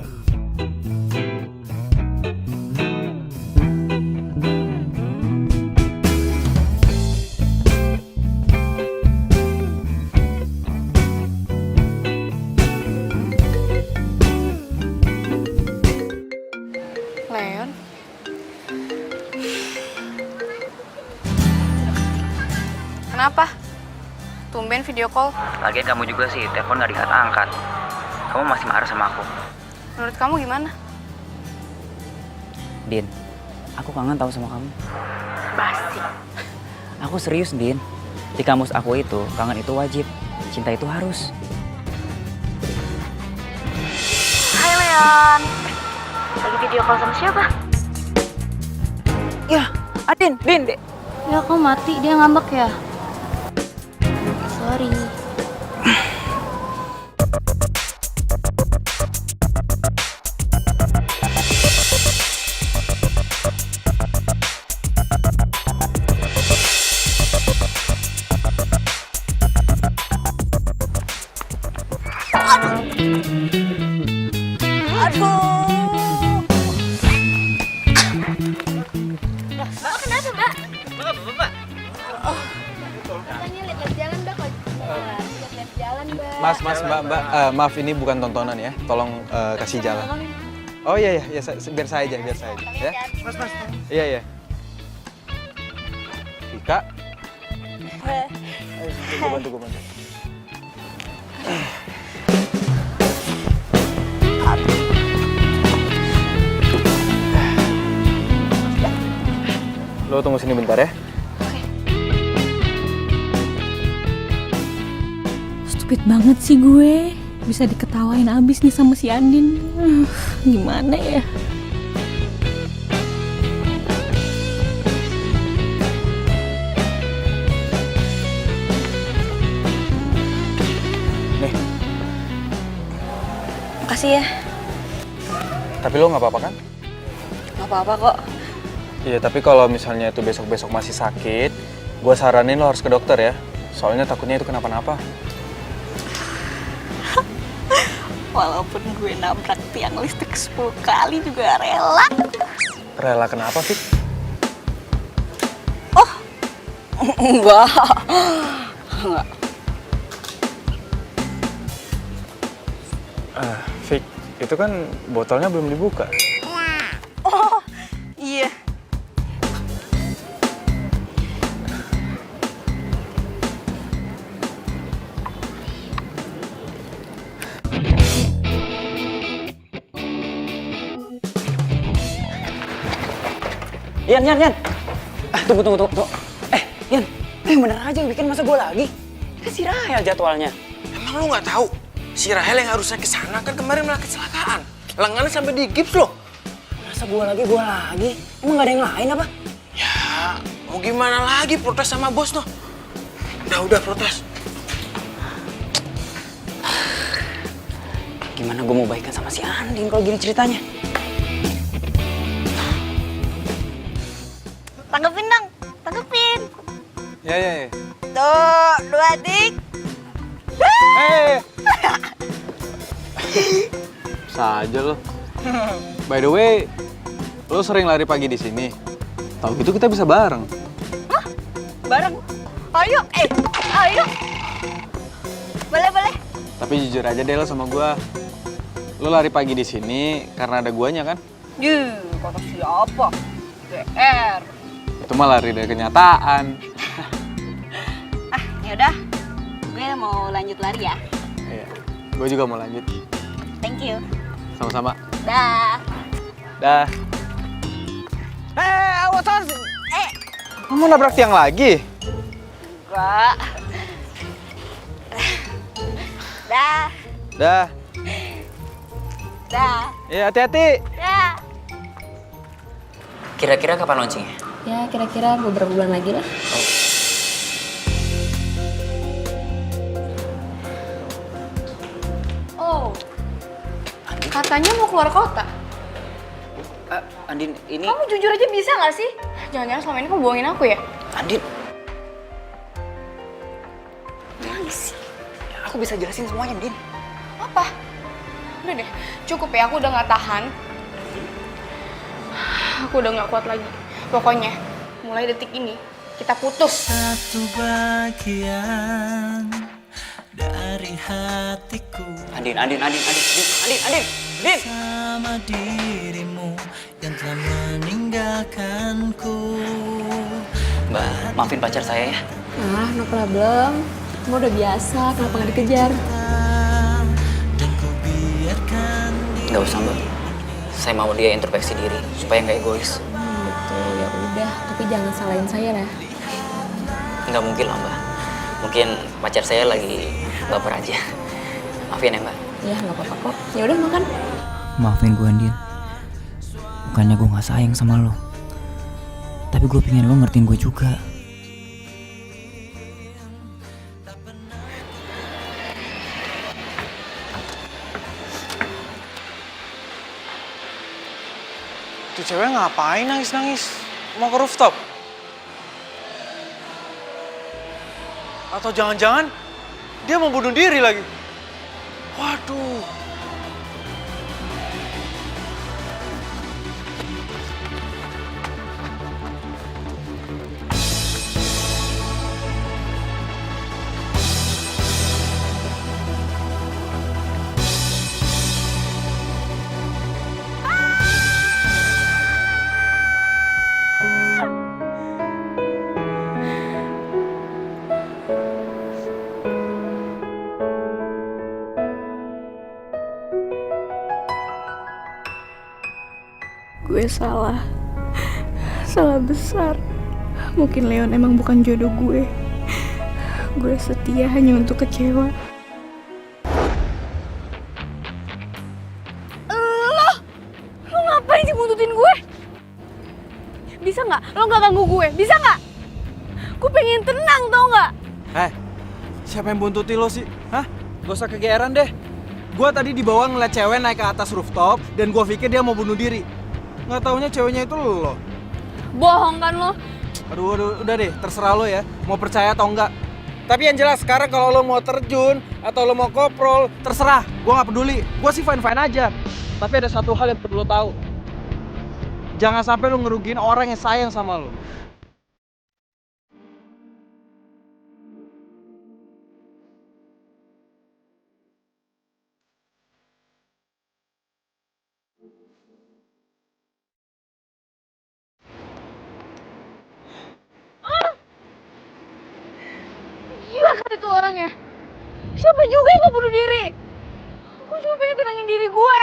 [SPEAKER 2] Leon? Kenapa? Tumben video call.
[SPEAKER 3] Lagian kamu juga sih, telepon gak diangkat. Kamu masih marah sama aku.
[SPEAKER 2] Menurut kamu gimana?
[SPEAKER 3] Din, aku kangen tahu sama kamu.
[SPEAKER 2] Basi.
[SPEAKER 3] Aku serius, Din. Di kamus aku itu, kangen itu wajib. Cinta itu harus.
[SPEAKER 2] Hai Leon. Lagi video call sama siapa?
[SPEAKER 3] Ya, Adin, Din.
[SPEAKER 11] Ya kok mati, dia ngambek ya? Sorry.
[SPEAKER 5] Mbak, maaf ini bukan tontonan ya. Tolong kasih jalan. Oh iya, biar saya aja ya. Mas. Iya. Vika. Ayo, gue bantu. Lo tunggu sini bentar ya.
[SPEAKER 8] Stupid banget sih gue. Bisa diketawain abis nih sama si Andin. Gimana ya?
[SPEAKER 5] Nih.
[SPEAKER 4] Makasih ya.
[SPEAKER 5] Tapi lo nggak apa-apa kan?
[SPEAKER 4] Gak apa-apa kok.
[SPEAKER 5] Iya, tapi kalau misalnya itu besok-besok masih sakit, gue saranin lo harus ke dokter ya. Soalnya takutnya itu kenapa-napa.
[SPEAKER 8] Walaupun gue nabrak tiang listrik 10 kali juga rela.
[SPEAKER 5] Rela kenapa, Fik?
[SPEAKER 4] Oh, enggak.
[SPEAKER 5] Fik, itu kan botolnya belum dibuka.
[SPEAKER 4] Oh, iya.
[SPEAKER 3] Yan. Tunggu. Yan, bener aja bikin masa gue lagi. Kan si Rahel jadwalnya.
[SPEAKER 12] Emang lu nggak tahu? Si Rahel yang harusnya ke sana kan kemarin malah kecelakaan. Lengannya sampai digips loh.
[SPEAKER 3] Masa gue lagi? Emang gak ada yang lain apa?
[SPEAKER 12] Ya, mau gimana lagi protes sama bos noh. Udah protes.
[SPEAKER 3] Gimana gue mau baikan sama si Andin kalau gini ceritanya?
[SPEAKER 4] Tanggepin dong, tanggepin.
[SPEAKER 5] Ya.
[SPEAKER 4] Tuh, 2 tik.
[SPEAKER 5] Saja lo. By the way, lo sering lari pagi di sini. Tahu gitu kita bisa bareng.
[SPEAKER 4] Hah? Bareng? Ayo. Boleh.
[SPEAKER 5] Tapi jujur aja deh lo sama gua. Lo lari pagi di sini karena ada guanya kan?
[SPEAKER 4] Kata siapa? GR.
[SPEAKER 5] Itu mah lari dari kenyataan.
[SPEAKER 4] Yaudah, gue mau lanjut lari ya.
[SPEAKER 5] Iya, gue juga mau lanjut.
[SPEAKER 4] Thank you.
[SPEAKER 5] Sama-sama.
[SPEAKER 4] Dah.
[SPEAKER 5] Awas. Kamu nabrak tiang lagi?
[SPEAKER 4] Enggak. Dah.
[SPEAKER 5] Iya, hati-hati.
[SPEAKER 4] Dah.
[SPEAKER 3] Kira-kira kapan launchingnya?
[SPEAKER 11] Ya kira-kira beberapa bulan lagi lah.
[SPEAKER 2] Oh, katanya mau keluar kota.
[SPEAKER 3] Andin, ini...
[SPEAKER 2] Kamu jujur aja bisa gak sih? Jangan-jangan selama ini kamu bohongin aku ya?
[SPEAKER 3] Andin,
[SPEAKER 2] Gimana sih?
[SPEAKER 3] aku bisa jelasin semuanya, Andin.
[SPEAKER 2] Apa? Udah deh, cukup ya, aku udah gak tahan. Aku udah gak kuat lagi. Pokoknya, mulai detik ini, kita putus.
[SPEAKER 9] Satu bagian dari hatiku
[SPEAKER 3] Andin.
[SPEAKER 9] sama dirimu yang telah meninggalkanku.
[SPEAKER 3] Mbak, maafin pacar saya ya.
[SPEAKER 11] Ah, no problem. Kamu udah biasa, kenapa nggak dikejar?
[SPEAKER 9] Dan ku biarkan
[SPEAKER 3] Nggak usah, Mbak. Saya mau dia introspeksi diri, supaya nggak egois.
[SPEAKER 11] Gitu, ya udah. Tapi jangan salahin saya lah.
[SPEAKER 3] Nggak mungkin lah, Mbak. Mungkin pacar saya lagi baper aja. Maafin ya, Mbak.
[SPEAKER 11] Ya nggak apa-apa kok. Ya udah makan.
[SPEAKER 3] Maafin gue, Andin. Bukannya gue nggak sayang sama lo. Tapi gue pengen lo ngertiin gue juga.
[SPEAKER 5] Tuh cewek ngapain nangis-nangis? Mau ke rooftop? Atau jangan-jangan dia mau bunuh diri lagi? Waduh.
[SPEAKER 2] Gue salah besar. Mungkin Leon emang bukan jodoh gue. Gue setia hanya untuk kecewa. Lo ngapain sih buntutin gue? Bisa nggak? Lo nggak ganggu gue? Bisa nggak? Gue pengen tenang, tau nggak?
[SPEAKER 5] Siapa yang buntuti lo sih? Hah? Gak usah kegeeran deh. Gue tadi di bawah ngeliat cewek naik ke atas rooftop dan gue pikir dia mau bunuh diri. Nggak taunya ceweknya itu lo.
[SPEAKER 2] Bohong kan lo?
[SPEAKER 5] Aduh, udah deh, terserah lo ya. Mau percaya atau enggak. Tapi yang jelas sekarang kalau lo mau terjun atau lo mau koprol, terserah. Gue nggak peduli. Gue sih fine-fine aja. Tapi ada satu hal yang perlu lo tahu. Jangan sampai lo ngerugiin orang yang sayang sama lo.
[SPEAKER 2] Gila kan itu orangnya. Siapa juga yang mau bunuh diri? Gue cuma pengen tenangin diri gue.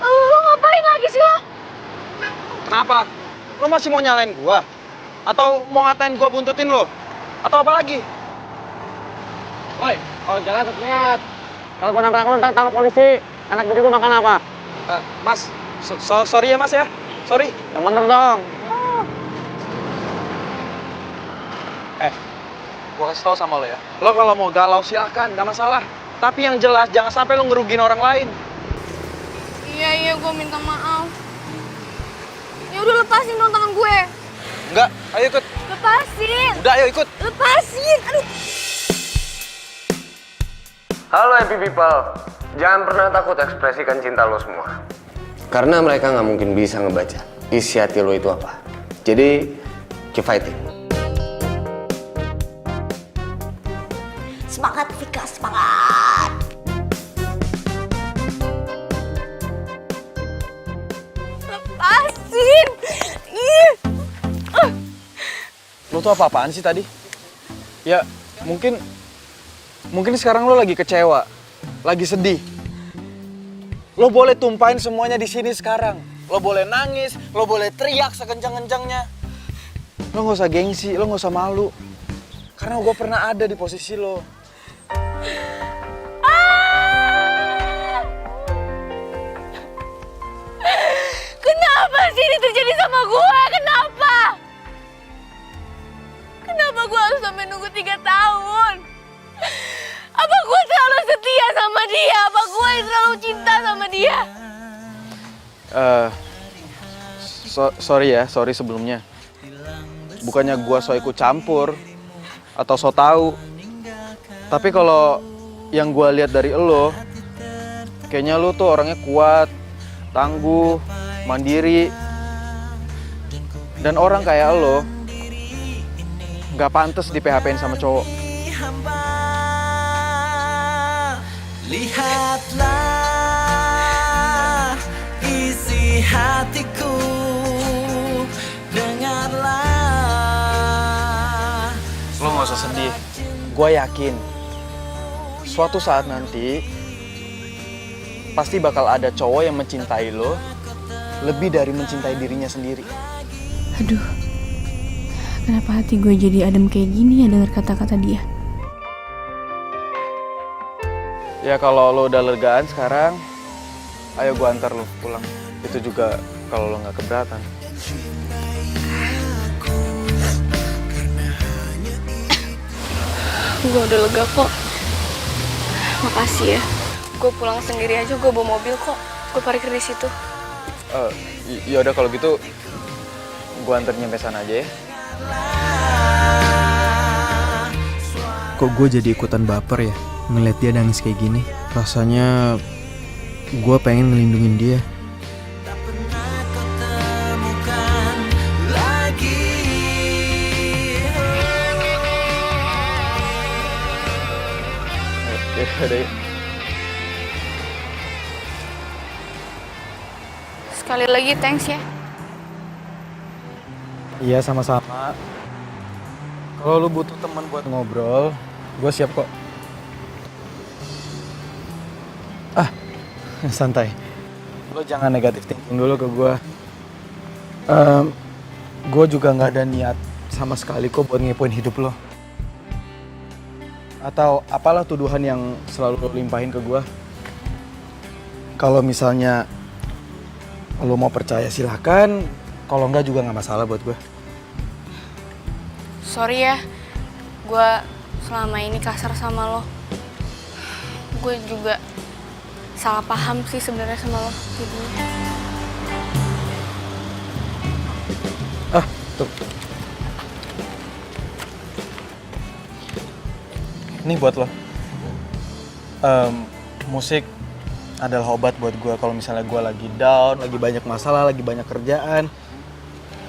[SPEAKER 2] Lo ngapain lagi sih lo?
[SPEAKER 5] Kenapa? Lo masih mau nyalain gua? Atau mau ngatain gua buntutin lo? Atau apa lagi? Woi,
[SPEAKER 6] Oh, jangan lihat. Kalau gua nabrak lu, ntar tangkap polisi. Anak bini gua makan apa?
[SPEAKER 5] Mas, sorry ya mas ya. Sorry.
[SPEAKER 6] Yang bener dong.
[SPEAKER 5] Gua kasih tau sama lo ya. Lo kalau mau galau silakan, nggak masalah. Tapi yang jelas jangan sampai lo ngerugiin orang lain.
[SPEAKER 2] Iya, gue minta maaf. Ya udah lepasin dong tangan gue.
[SPEAKER 5] Enggak, ayo ikut.
[SPEAKER 2] Lepasin.
[SPEAKER 5] Udah, ayo ikut.
[SPEAKER 2] Lepasin. Aduh.
[SPEAKER 6] Halo happy people. Jangan pernah takut ekspresikan cinta lo semua. Karena mereka nggak mungkin bisa ngebaca isi hati lo itu apa. Jadi, keep fighting.
[SPEAKER 4] Semangat Vika, semangat.
[SPEAKER 2] Lepasin. Ih.
[SPEAKER 5] Lo tuh apa-apaan sih tadi? Ya, mungkin Mungkin sekarang lo lagi kecewa, lagi sedih. Lo boleh tumpahin semuanya di sini sekarang. Lo boleh nangis, lo boleh teriak sekencang-kencangnya. Lo nggak usah gengsi, lo nggak usah malu. Karena gue pernah ada di posisi lo.
[SPEAKER 2] Kenapa sih ini terjadi sama gue? Kenapa? Kenapa gue harus sampai nunggu 3 tahun? Apa gue terlalu setia sama dia? Apa gue terlalu cinta sama dia?
[SPEAKER 5] Sorry sebelumnya. Bukannya gue so ikut campur atau so tahu. Tapi kalau yang gue lihat dari lo, kayaknya lo tuh orangnya kuat, tangguh, mandiri. Dan orang kayak lo nggak pantas di PHP-in sama cowok.
[SPEAKER 9] Lihatlah isi hatiku, dengarlah.
[SPEAKER 5] Lo nggak usah sedih. Gue yakin suatu saat nanti pasti bakal ada cowok yang mencintai lo lebih dari mencintai dirinya sendiri.
[SPEAKER 2] Aduh, kenapa hati gue jadi adem kayak gini ya dengar kata-kata dia?
[SPEAKER 5] Ya kalau lo udah legaan sekarang, ayo gue antar lo pulang. Itu juga kalau lo nggak keberatan.
[SPEAKER 2] Gue udah lega kok. Makasih ya. Gue pulang sendiri aja, gue bawa mobil kok. Gue parkir di situ.
[SPEAKER 5] Ya udah kalau gitu, gue antar nyampe sana aja ya.
[SPEAKER 7] Kok gue jadi ikutan baper ya ngeliat dia nangis kayak gini. Rasanya gue pengen ngelindungin dia.
[SPEAKER 5] Yaudah.
[SPEAKER 2] Sekali lagi thanks ya.
[SPEAKER 5] Iya sama-sama. Kalau lu butuh teman buat ngobrol, gue siap kok. Santai. Lo jangan negatif thinking dulu ke gue. Gue juga nggak ada niat sama sekali kok buat ngepoin hidup lo. Atau apalah tuduhan yang selalu lo limpahin ke gue. Kalau misalnya lo mau percaya silahkan. Kalau enggak juga nggak masalah buat gue.
[SPEAKER 2] Sorry ya, gue selama ini kasar sama lo. Gue juga salah paham sih sebenarnya sama lo jadinya.
[SPEAKER 5] Tuh. Ini buat lo. Musik adalah obat buat gue kalau misalnya gue lagi down, lagi banyak masalah, lagi banyak kerjaan.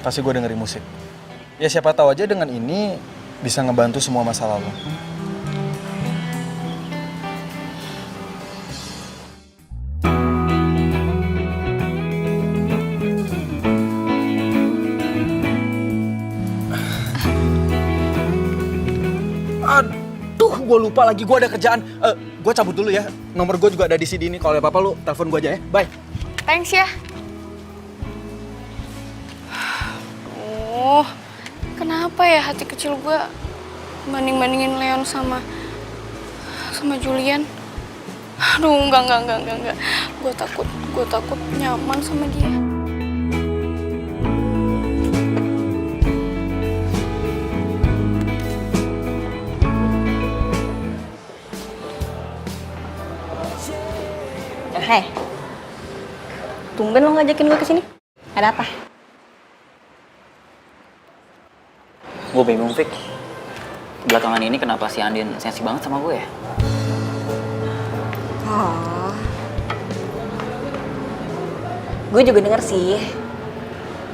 [SPEAKER 5] Pasti gue dengerin musik. Ya siapa tahu aja dengan ini bisa ngebantu semua masalah lo. Aduh, gue lupa lagi, gue ada kerjaan. Gue cabut dulu ya. Nomor gue juga ada di CD ini. Kalau ada apa-apa lu telepon gue aja ya. Bye.
[SPEAKER 2] Thanks ya. Oh, kenapa ya hati kecil gue banding-bandingin Leon sama Julian? Aduh, enggak. Gue takut nyaman sama dia.
[SPEAKER 4] Hei, tumben lo ngajakin gue kesini. Ada apa?
[SPEAKER 3] Gue bingung, Fik. Belakangan ini kenapa si Andin sensi banget sama gue ya?
[SPEAKER 4] Oh. Gue juga denger sih.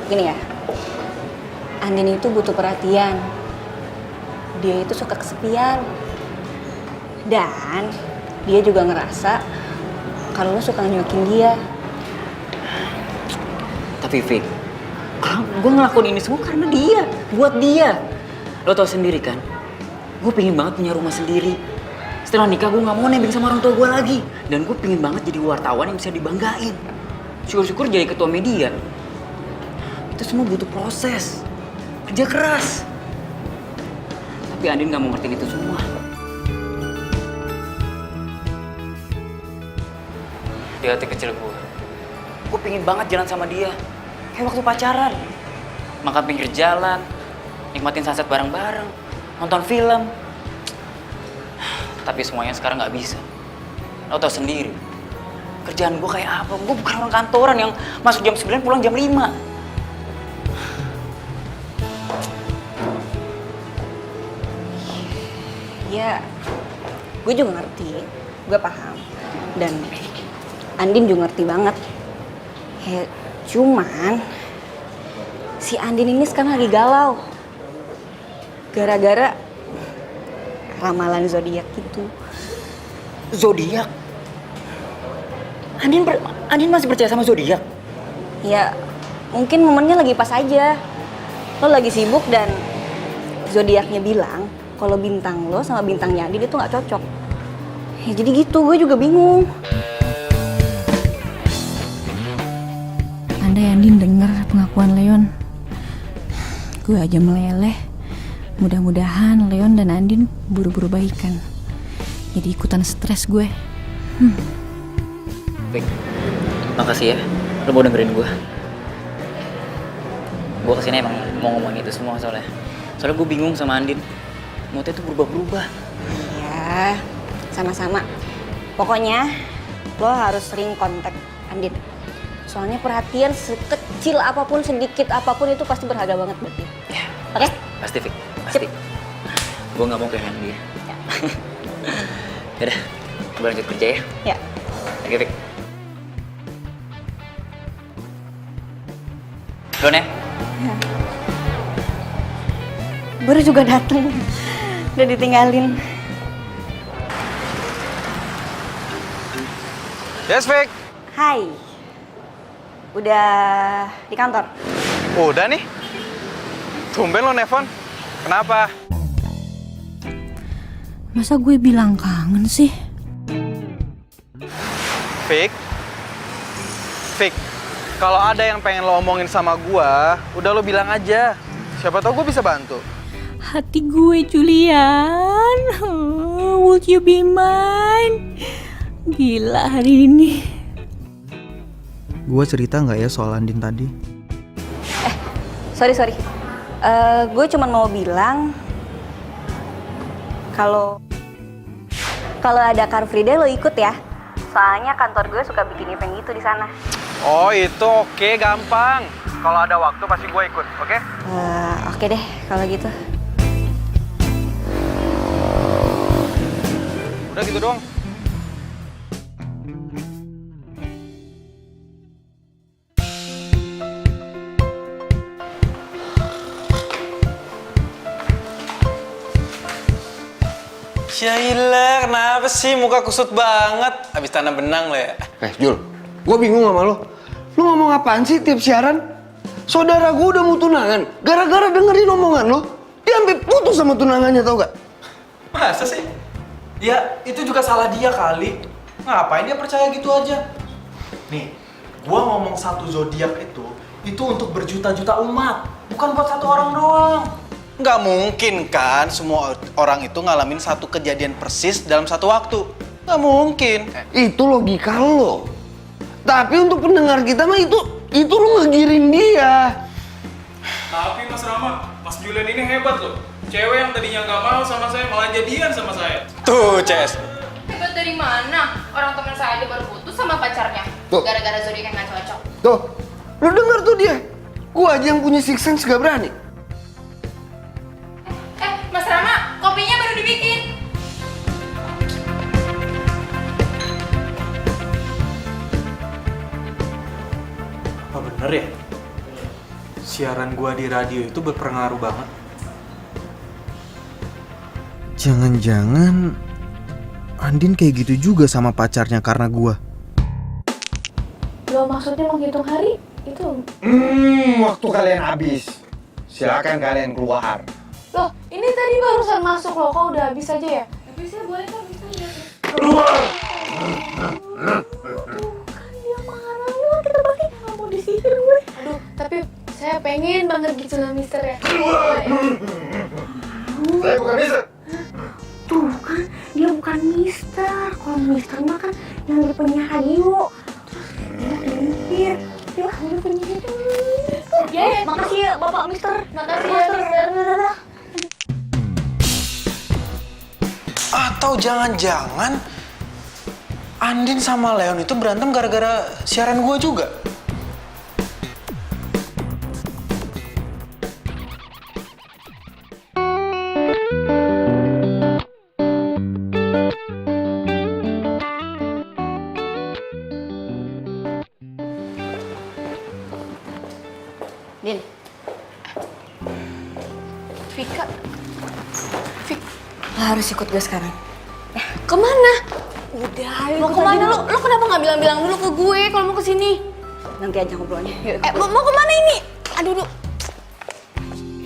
[SPEAKER 4] Gini ya, Andin itu butuh perhatian. Dia itu suka kesepian. Dan dia juga ngerasa kalau lo suka nyuakin dia.
[SPEAKER 3] Tapi Fik, gue ngelakuin ini semua karena dia, buat dia. Lo tau sendiri kan, gue pengen banget punya rumah sendiri. Setelah nikah gue nggak mau nebeng sama orang tua gue lagi. Dan gue pengen banget jadi wartawan yang bisa dibanggain. Syukur-syukur jadi ketua media. Itu semua butuh proses, kerja keras. Tapi Andin nggak mau ngertiin itu semua. Di hati kecil gue pengen banget jalan sama dia. Kayak waktu pacaran. Makan pinggir jalan, nikmatin sunset bareng-bareng, nonton film. Tapi semuanya sekarang nggak bisa. Lo tau sendiri, kerjaan gue kayak apa? Gue bukan orang kantoran yang masuk jam 9 pulang jam 5.
[SPEAKER 4] Ya, gue juga ngerti, gue paham. Dan Andin juga ngerti banget. Ya, cuman si Andin ini sekarang lagi galau. Gara-gara ramalan zodiak gitu.
[SPEAKER 3] Zodiak? Andin masih percaya sama zodiak?
[SPEAKER 4] Ya, mungkin momennya lagi pas aja. Lo lagi sibuk dan zodiaknya bilang kalau bintang lo sama bintangnya Andin itu nggak cocok. Ya jadi gitu, gue juga bingung. Andai Andin dengar pengakuan Leon, gue aja meleleh. Mudah-mudahan Leon dan Andin buru-buru baikan. Jadi ikutan stres gue.
[SPEAKER 3] Baik, makasih ya. Lo mau dengerin gue. Gue kesini emang mau ngomongin itu semua soalnya gue bingung sama Andin. Moodnya tuh berubah-berubah.
[SPEAKER 4] Ya, sama-sama. Pokoknya lo harus sering kontak Andin. Soalnya perhatian sekecil apapun, sedikit apapun itu pasti berharga banget buat dia.
[SPEAKER 3] Ya,
[SPEAKER 4] oke?
[SPEAKER 3] Pasti, Fik. Pasti. Gue gak mau kehilangan dia.
[SPEAKER 4] Ya.
[SPEAKER 3] Yaudah, gue lanjut kerja ya.
[SPEAKER 4] Ya.
[SPEAKER 3] Oke, Fik. Duluan ya.
[SPEAKER 4] Baru juga dateng. Udah ditinggalin.
[SPEAKER 5] Yes, Fik.
[SPEAKER 4] Hai. Udah di kantor?
[SPEAKER 5] Udah nih. Tumben lo nelfon. Kenapa?
[SPEAKER 4] Masa gue bilang kangen sih?
[SPEAKER 5] Fik. Fik. Kalau ada yang pengen lo omongin sama gua, udah lo bilang aja. Siapa tahu gue bisa bantu.
[SPEAKER 4] Hati gue, Julian. Would you be mine? Gila hari ini.
[SPEAKER 7] Gue cerita nggak ya soal Andin tadi?
[SPEAKER 4] Sorry. Gue cuma mau bilang kalau ada Car Free Day lo ikut ya. Soalnya kantor gue suka bikin event gitu di sana.
[SPEAKER 5] Oh itu oke, gampang. Kalau ada waktu pasti gue ikut, oke?
[SPEAKER 4] Oke deh kalau gitu.
[SPEAKER 5] Udah gitu doang. Syailah, kenapa sih muka kusut banget? Habis tanam benang lo ya?
[SPEAKER 6] Jul, gue bingung sama lo. Lo ngomong apaan sih tiap siaran? Saudara gue udah mau tunangan. Gara-gara dengerin omongan lo, dia sampai putus sama tunangannya, tau gak?
[SPEAKER 5] Masa sih? Ya, itu juga salah dia kali. Ngapain dia percaya gitu aja? Nih, gua ngomong satu zodiak itu untuk berjuta-juta umat, bukan buat satu orang doang. Nggak mungkin kan semua orang itu ngalamin satu kejadian persis dalam satu waktu. Nggak mungkin.
[SPEAKER 6] Itu logika lo. Tapi untuk pendengar kita mah itu lo ngegiring dia.
[SPEAKER 10] Tapi Mas Rama, Mas Julian ini hebat loh. Cewek yang tadinya nggak mau sama saya malah jadian sama saya.
[SPEAKER 5] Tuh, Ces.
[SPEAKER 11] Hebat dari mana? Orang teman saya aja baru putus sama pacarnya.
[SPEAKER 6] Tuh.
[SPEAKER 11] Gara-gara zodiak yang nggak cocok.
[SPEAKER 6] Tuh, lo denger tuh dia. Gua aja yang punya six sense gak berani.
[SPEAKER 11] Mas Rama, kopinya baru dibikin.
[SPEAKER 5] Apa bener ya? Siaran gua di radio itu berpengaruh banget.
[SPEAKER 7] Jangan-jangan Andin kayak gitu juga sama pacarnya karena gua.
[SPEAKER 2] Lo maksudnya menghitung hari? Itu?
[SPEAKER 6] Waktu kalian habis. Silakan kalian keluar.
[SPEAKER 2] Loh, ini tadi barusan masuk loh, kok udah habis aja ya? Habisnya boleh kan, bisa ya? banget gitu lah Mister ya.
[SPEAKER 6] Saya bukan Mister.
[SPEAKER 11] Tuh kan, dia bukan Mister. Kalau Mister mah kan yang di penyiar radio. Terus dia limpir. Dia ambil penyiar itu. Ya, makasih ya Bapak Mister.
[SPEAKER 2] Makasih ya Mister.
[SPEAKER 12] Atau jangan-jangan Andin sama Leon itu berantem gara-gara siaran gue juga?
[SPEAKER 4] Din,
[SPEAKER 2] Vika.
[SPEAKER 4] lo harus ikut gue sekarang.
[SPEAKER 2] Kemana?
[SPEAKER 4] Udah, ayo
[SPEAKER 2] Mau kemana lu? Lu kenapa nggak bilang-bilang dulu ke gue kalau mau kesini?
[SPEAKER 4] Nanti aja ngobrolnya. Yuk,
[SPEAKER 2] Mau kemana ini? Aduh.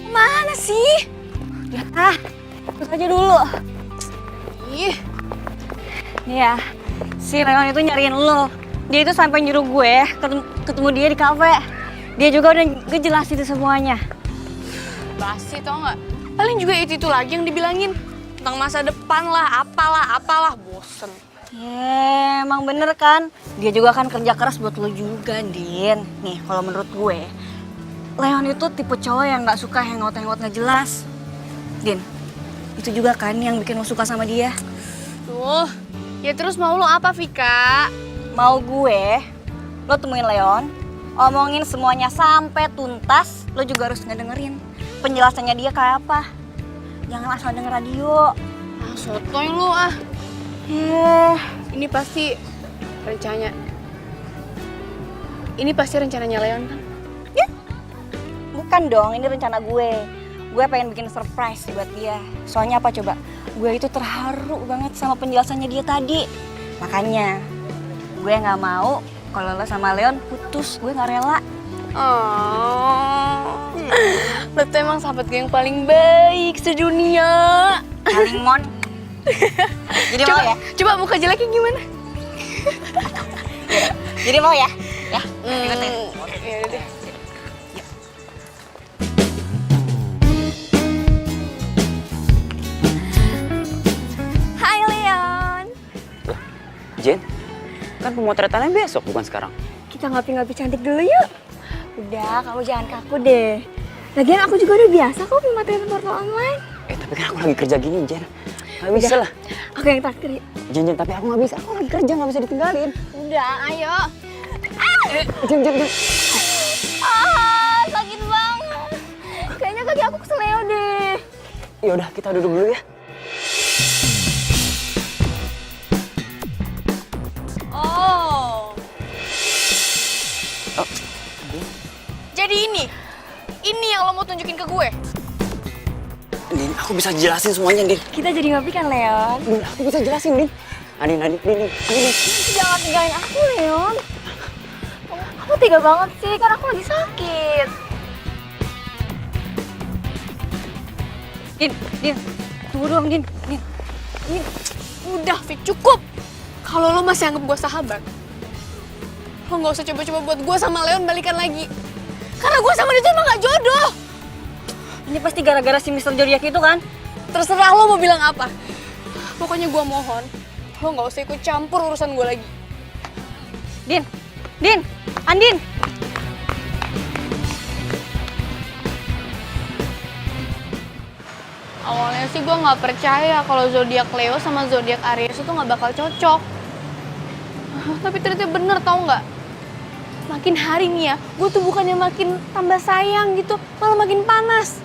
[SPEAKER 2] Kemana sih?
[SPEAKER 4] ikut aja dulu.
[SPEAKER 2] Ih,
[SPEAKER 4] Nih ya, si Leon itu nyariin lo. Dia itu sampai nyuruh gue ketemu dia di kafe. Dia juga udah ngejelasin itu semuanya.
[SPEAKER 2] basi tau nggak? Paling juga itu lagi yang dibilangin tentang masa depan lah, apalah, bosen.
[SPEAKER 4] Emang bener kan? Dia juga kan kerja keras buat lo juga, Din. Nih, kalau menurut gue, Leon itu tipe cowok yang nggak suka hangout-hangout nggak jelas. Din, itu juga kan yang bikin lo suka sama dia.
[SPEAKER 2] Tuh, ya terus mau lo apa Vika?
[SPEAKER 4] Mau gue, lo temuin Leon, omongin semuanya sampai tuntas, lo juga harus ngedengerin penjelasannya dia kayak apa. Jangan asal denger radio.
[SPEAKER 2] Ah, sotoy lu ah. Ini pasti rencananya Leon kan?
[SPEAKER 4] Bukan dong, ini rencana gue. Gue pengen bikin surprise buat dia. Soalnya apa coba? Gue itu terharu banget sama penjelasannya dia tadi. Makanya gue nggak mau kalau lo sama Leon putus. Gue nggak rela.
[SPEAKER 2] Oh, lo tuh emang sahabat gue yang paling baik sedunia.
[SPEAKER 4] Paling mon. Jadi mau ya?
[SPEAKER 2] Coba muka jeleknya gimana?
[SPEAKER 4] Jadi mau ya? Ya,
[SPEAKER 2] Ya udah deh.
[SPEAKER 4] Hai Leon.
[SPEAKER 3] Jen, kan pemotretannya besok bukan sekarang.
[SPEAKER 11] Kita ngopi-ngopi cantik dulu yuk. Udah, kamu jangan kaku deh. Lagian aku juga udah biasa kok pemotretan portal online.
[SPEAKER 3] Tapi kan aku lagi kerja gini, Jen. Gak bisa lah.
[SPEAKER 11] Aku yang traktir yuk.
[SPEAKER 3] Jen, tapi aku gak bisa. Aku lagi kerja, gak bisa ditinggalin.
[SPEAKER 11] Udah, ayo.
[SPEAKER 3] Jen.
[SPEAKER 11] Sakit banget. Kayaknya kaki aku keseleo deh.
[SPEAKER 3] Yaudah, kita duduk dulu ya.
[SPEAKER 2] Oh. Jadi ini yang lo mau tunjukin ke gue?
[SPEAKER 3] Din, aku bisa jelasin semuanya, Din.
[SPEAKER 11] Kita jadi ngopi kan, Leon?
[SPEAKER 3] Din, aku bisa jelasin, Din. Din.
[SPEAKER 11] Jangan tinggalin aku, Leon. Kamu tega banget sih, kan aku lagi sakit.
[SPEAKER 4] Din, tunggu dong, Din.
[SPEAKER 2] Udah, Fik, cukup. Kalau lo masih anggap gue sahabat, lo nggak usah coba-coba buat gue sama Leon balikan lagi. Karena gue sama dia tuh emang gak jodoh.
[SPEAKER 4] Ini pasti gara-gara si Mr. Zodiac itu kan?
[SPEAKER 2] Terserah lo mau bilang apa. Pokoknya gue mohon, lo nggak usah ikut campur urusan gue lagi.
[SPEAKER 4] Din, Andin.
[SPEAKER 2] Awalnya sih gue nggak percaya kalau zodiak Leo sama zodiak Aries itu nggak bakal cocok. Tapi ternyata bener, tau nggak? Makin hari nih ya, gue tuh bukannya makin tambah sayang gitu, malah makin panas.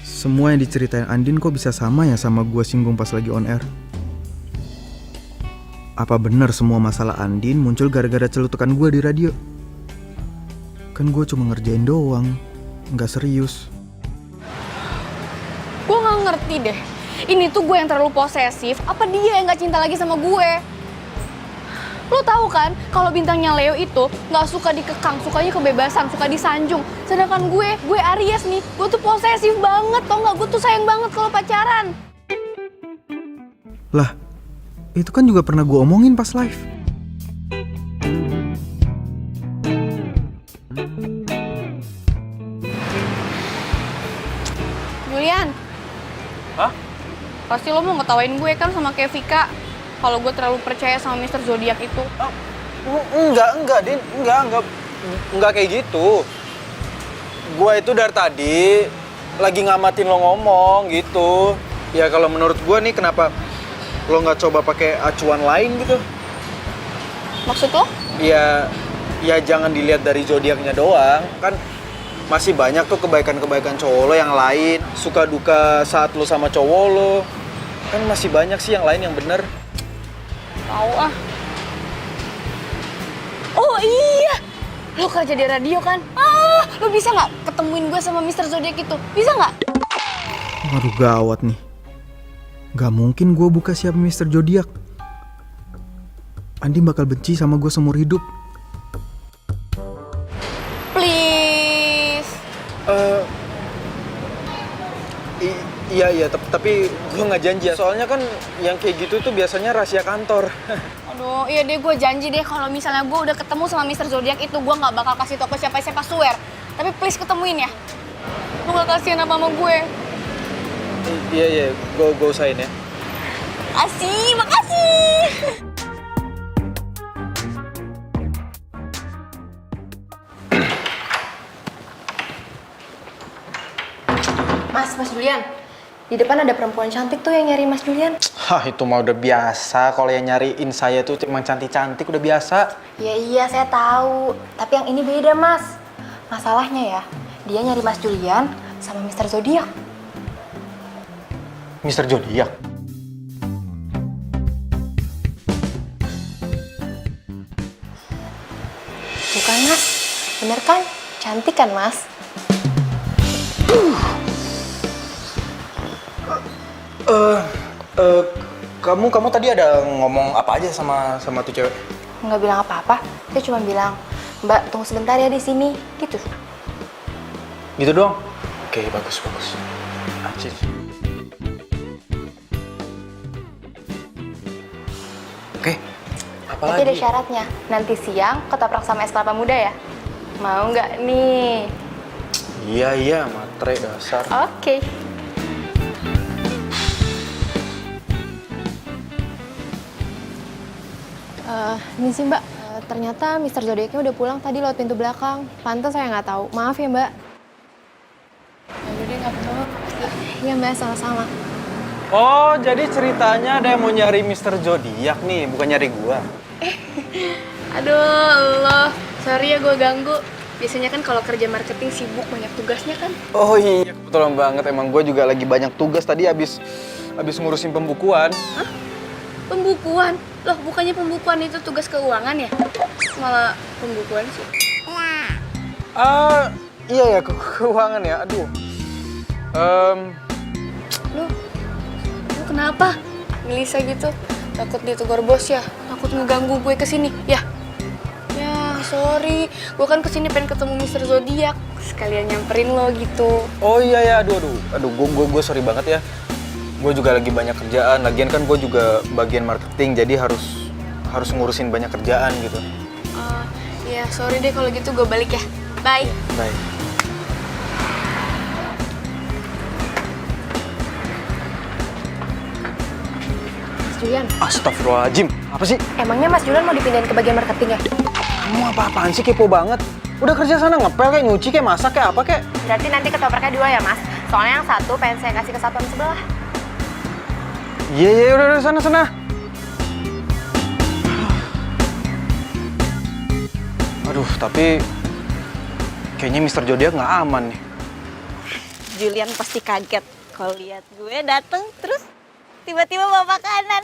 [SPEAKER 7] Semua yang diceritain Andin kok bisa sama ya sama gue singgung pas lagi on air? Apa benar semua masalah Andin muncul gara-gara celutukan gue di radio? Kan gue cuma ngerjain doang, nggak serius.
[SPEAKER 2] Gue nggak ngerti deh, ini tuh gue yang terlalu posesif, apa dia yang nggak cinta lagi sama gue? Lo tahu kan, kalau bintangnya Leo itu nggak suka dikekang, sukanya kebebasan, suka disanjung. Sedangkan gue Aries nih, gue tuh posesif banget, tau nggak? Gue tuh sayang banget kalau pacaran.
[SPEAKER 7] Lah, itu kan juga pernah gue omongin pas live.
[SPEAKER 2] pasti lo mau ngetawain gue kan sama kayak Vika. Kalau gue terlalu percaya sama Mr. Zodiac itu.
[SPEAKER 12] Enggak, Din. Enggak kayak gitu. Gua itu dari tadi lagi ngamatin lo ngomong gitu. Ya kalau menurut gua nih kenapa lo nggak coba pakai acuan lain gitu?
[SPEAKER 2] Maksud lo?
[SPEAKER 12] Ya jangan dilihat dari zodiaknya doang. Kan masih banyak tuh kebaikan-kebaikan cowok lo yang lain. Suka duka saat lo sama cowok lo. Kan masih banyak sih yang lain yang bener.
[SPEAKER 2] Tahu ah. Oh iya, lo kerja di radio kan? Lo bisa nggak ketemuin gue sama Mr. Zodiac itu? Bisa nggak?
[SPEAKER 7] Waduh gawat nih. Gak mungkin gue buka siapa Mr. Zodiac. Andi bakal benci sama gue seumur hidup.
[SPEAKER 2] Please.
[SPEAKER 12] Iya, tapi gue nggak janji ya. Soalnya kan yang kayak gitu tuh biasanya rahasia kantor.
[SPEAKER 2] Aduh, iya deh gue janji deh kalau misalnya gue udah ketemu sama Mr. Zodiac itu gue nggak bakal kasih tau ke siapa-siapa, swear. Tapi please ketemuin ya. Lo gak kasihan apa sama gue?
[SPEAKER 12] Iya, gue usahain ya.
[SPEAKER 2] Makasih.
[SPEAKER 11] Mas Julian. Di depan ada perempuan cantik tuh yang nyari Mas Julian.
[SPEAKER 12] Hah, itu mah udah biasa. Kalau yang nyariin saya tuh emang cantik-cantik udah biasa.
[SPEAKER 11] Iya, saya tahu. Tapi yang ini beda, Mas. Masalahnya ya, dia nyari Mas Julian sama Mr. Zodiac.
[SPEAKER 12] Mr. Zodiac?
[SPEAKER 11] Bukan, Mas. Bener kan? Cantik kan, Mas?
[SPEAKER 12] Kamu tadi ada ngomong apa aja sama tuh cewek?
[SPEAKER 11] Nggak bilang apa-apa. Saya cuma bilang, Mbak, tunggu sebentar ya di sini. Gitu.
[SPEAKER 12] Gitu doang? Oke, bagus. Acik. Oke, apa
[SPEAKER 11] Tapi
[SPEAKER 12] lagi?
[SPEAKER 11] ada syaratnya. Nanti siang ketoprak sama es kelapa muda ya. Mau nggak nih?
[SPEAKER 12] Iya, matre dasar.
[SPEAKER 11] Oke. Ini sih Mbak, ternyata Mr. Zodiacnya udah pulang tadi lewat pintu belakang. Pantes saya nggak tahu. Maaf ya Mbak.
[SPEAKER 2] Yaudah deh, nggak apa-apa.
[SPEAKER 11] Iya Mbak, sama-sama.
[SPEAKER 12] Oh, jadi ceritanya ada yang mau nyari Mr. Zodiac nih, bukan nyari gua.
[SPEAKER 2] Aduh, Allah. Sorry ya gue ganggu. Biasanya kan kalau kerja marketing sibuk, banyak tugasnya kan.
[SPEAKER 12] Oh iya, kebetulan banget. Emang gua juga lagi banyak tugas tadi abis ngurusin pembukuan.
[SPEAKER 2] Hah? Pembukuan? Loh, bukannya pembukuan itu tugas keuangan ya? Malah pembukuan sih.
[SPEAKER 12] Iya ya, keuangan ya. Aduh.
[SPEAKER 2] Lu kenapa? Gelisah gitu? Takut ditegur bos ya? Takut ngeganggu gue kesini, ya? Ya, sorry. Gue kan kesini pengen ketemu Mr. Zodiac. Sekalian nyamperin lo gitu.
[SPEAKER 12] Oh iya ya, aduh, gue sorry banget ya. Gue juga lagi banyak kerjaan. Lagian kan gue juga bagian marketing, jadi harus ngurusin banyak kerjaan gitu.
[SPEAKER 2] Ya, sorry deh kalau gitu gue balik ya. Bye.
[SPEAKER 12] Bye.
[SPEAKER 11] Mas Julian,
[SPEAKER 12] Astagfirullahaladzim. Apa sih?
[SPEAKER 11] emangnya Mas Julian mau dipindahin ke bagian marketing ya?
[SPEAKER 12] Kamu apa-apaan sih, kepo banget? Udah kerja sana ngepel kayak nyuci kayak masak kayak apa kayak?
[SPEAKER 11] Berarti nanti ketopraknya 2 ya Mas? Soalnya yang satu pengen saya kasih ke satuan sebelah.
[SPEAKER 12] Iya, udah sana. Aduh, tapi kayaknya Mr. Zodiac nggak aman nih.
[SPEAKER 4] Julian pasti kaget kalau lihat gue dateng terus tiba-tiba bawa makanan.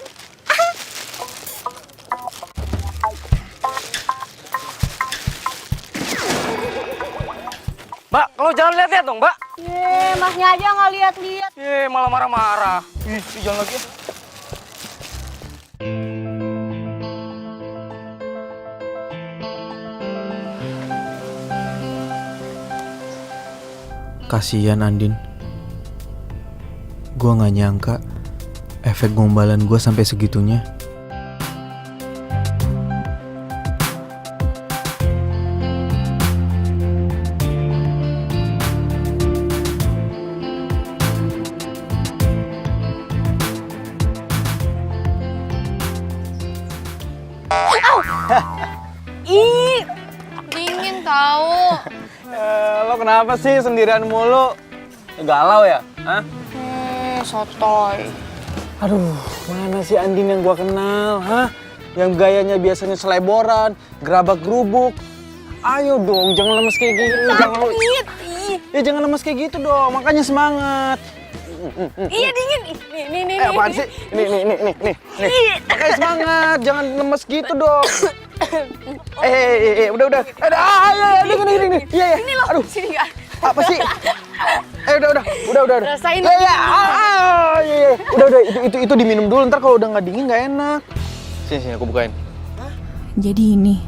[SPEAKER 1] Mbak, kalau jangan lihat-lihat dong, Mbak.
[SPEAKER 4] Masnya aja nggak lihat-lihat.
[SPEAKER 1] Malah marah-marah. Jangan lagi ya.
[SPEAKER 7] Kasian Andin. Gua nggak nyangka efek gombalan gua sampai segitunya.
[SPEAKER 2] Ih, dingin tahu.
[SPEAKER 12] Lo kenapa sih sendirian mulu? Galau ya? Hah?
[SPEAKER 2] Sotoy.
[SPEAKER 12] Aduh, mana sih Andin yang gua kenal, hah? Yang gayanya biasanya seleboran, gerabak gerubuk. Ayo dong, jangan lemes kayak gitu. Jangan lemes kayak gitu dong, makanya semangat.
[SPEAKER 2] Iya dingin. Nih.
[SPEAKER 12] Apaan sih? Nih. Makanya semangat, jangan lemes gitu dong. Udah. Ini. Iya.
[SPEAKER 2] Ini loh,
[SPEAKER 12] Aduh,
[SPEAKER 2] sini enggak.
[SPEAKER 12] apa sih? Udah.
[SPEAKER 2] Rasain
[SPEAKER 12] Iya. Udah. Itu diminum dulu, ntar kalau udah nggak dingin nggak enak. Sini, aku bukain.
[SPEAKER 13] Jadi ini,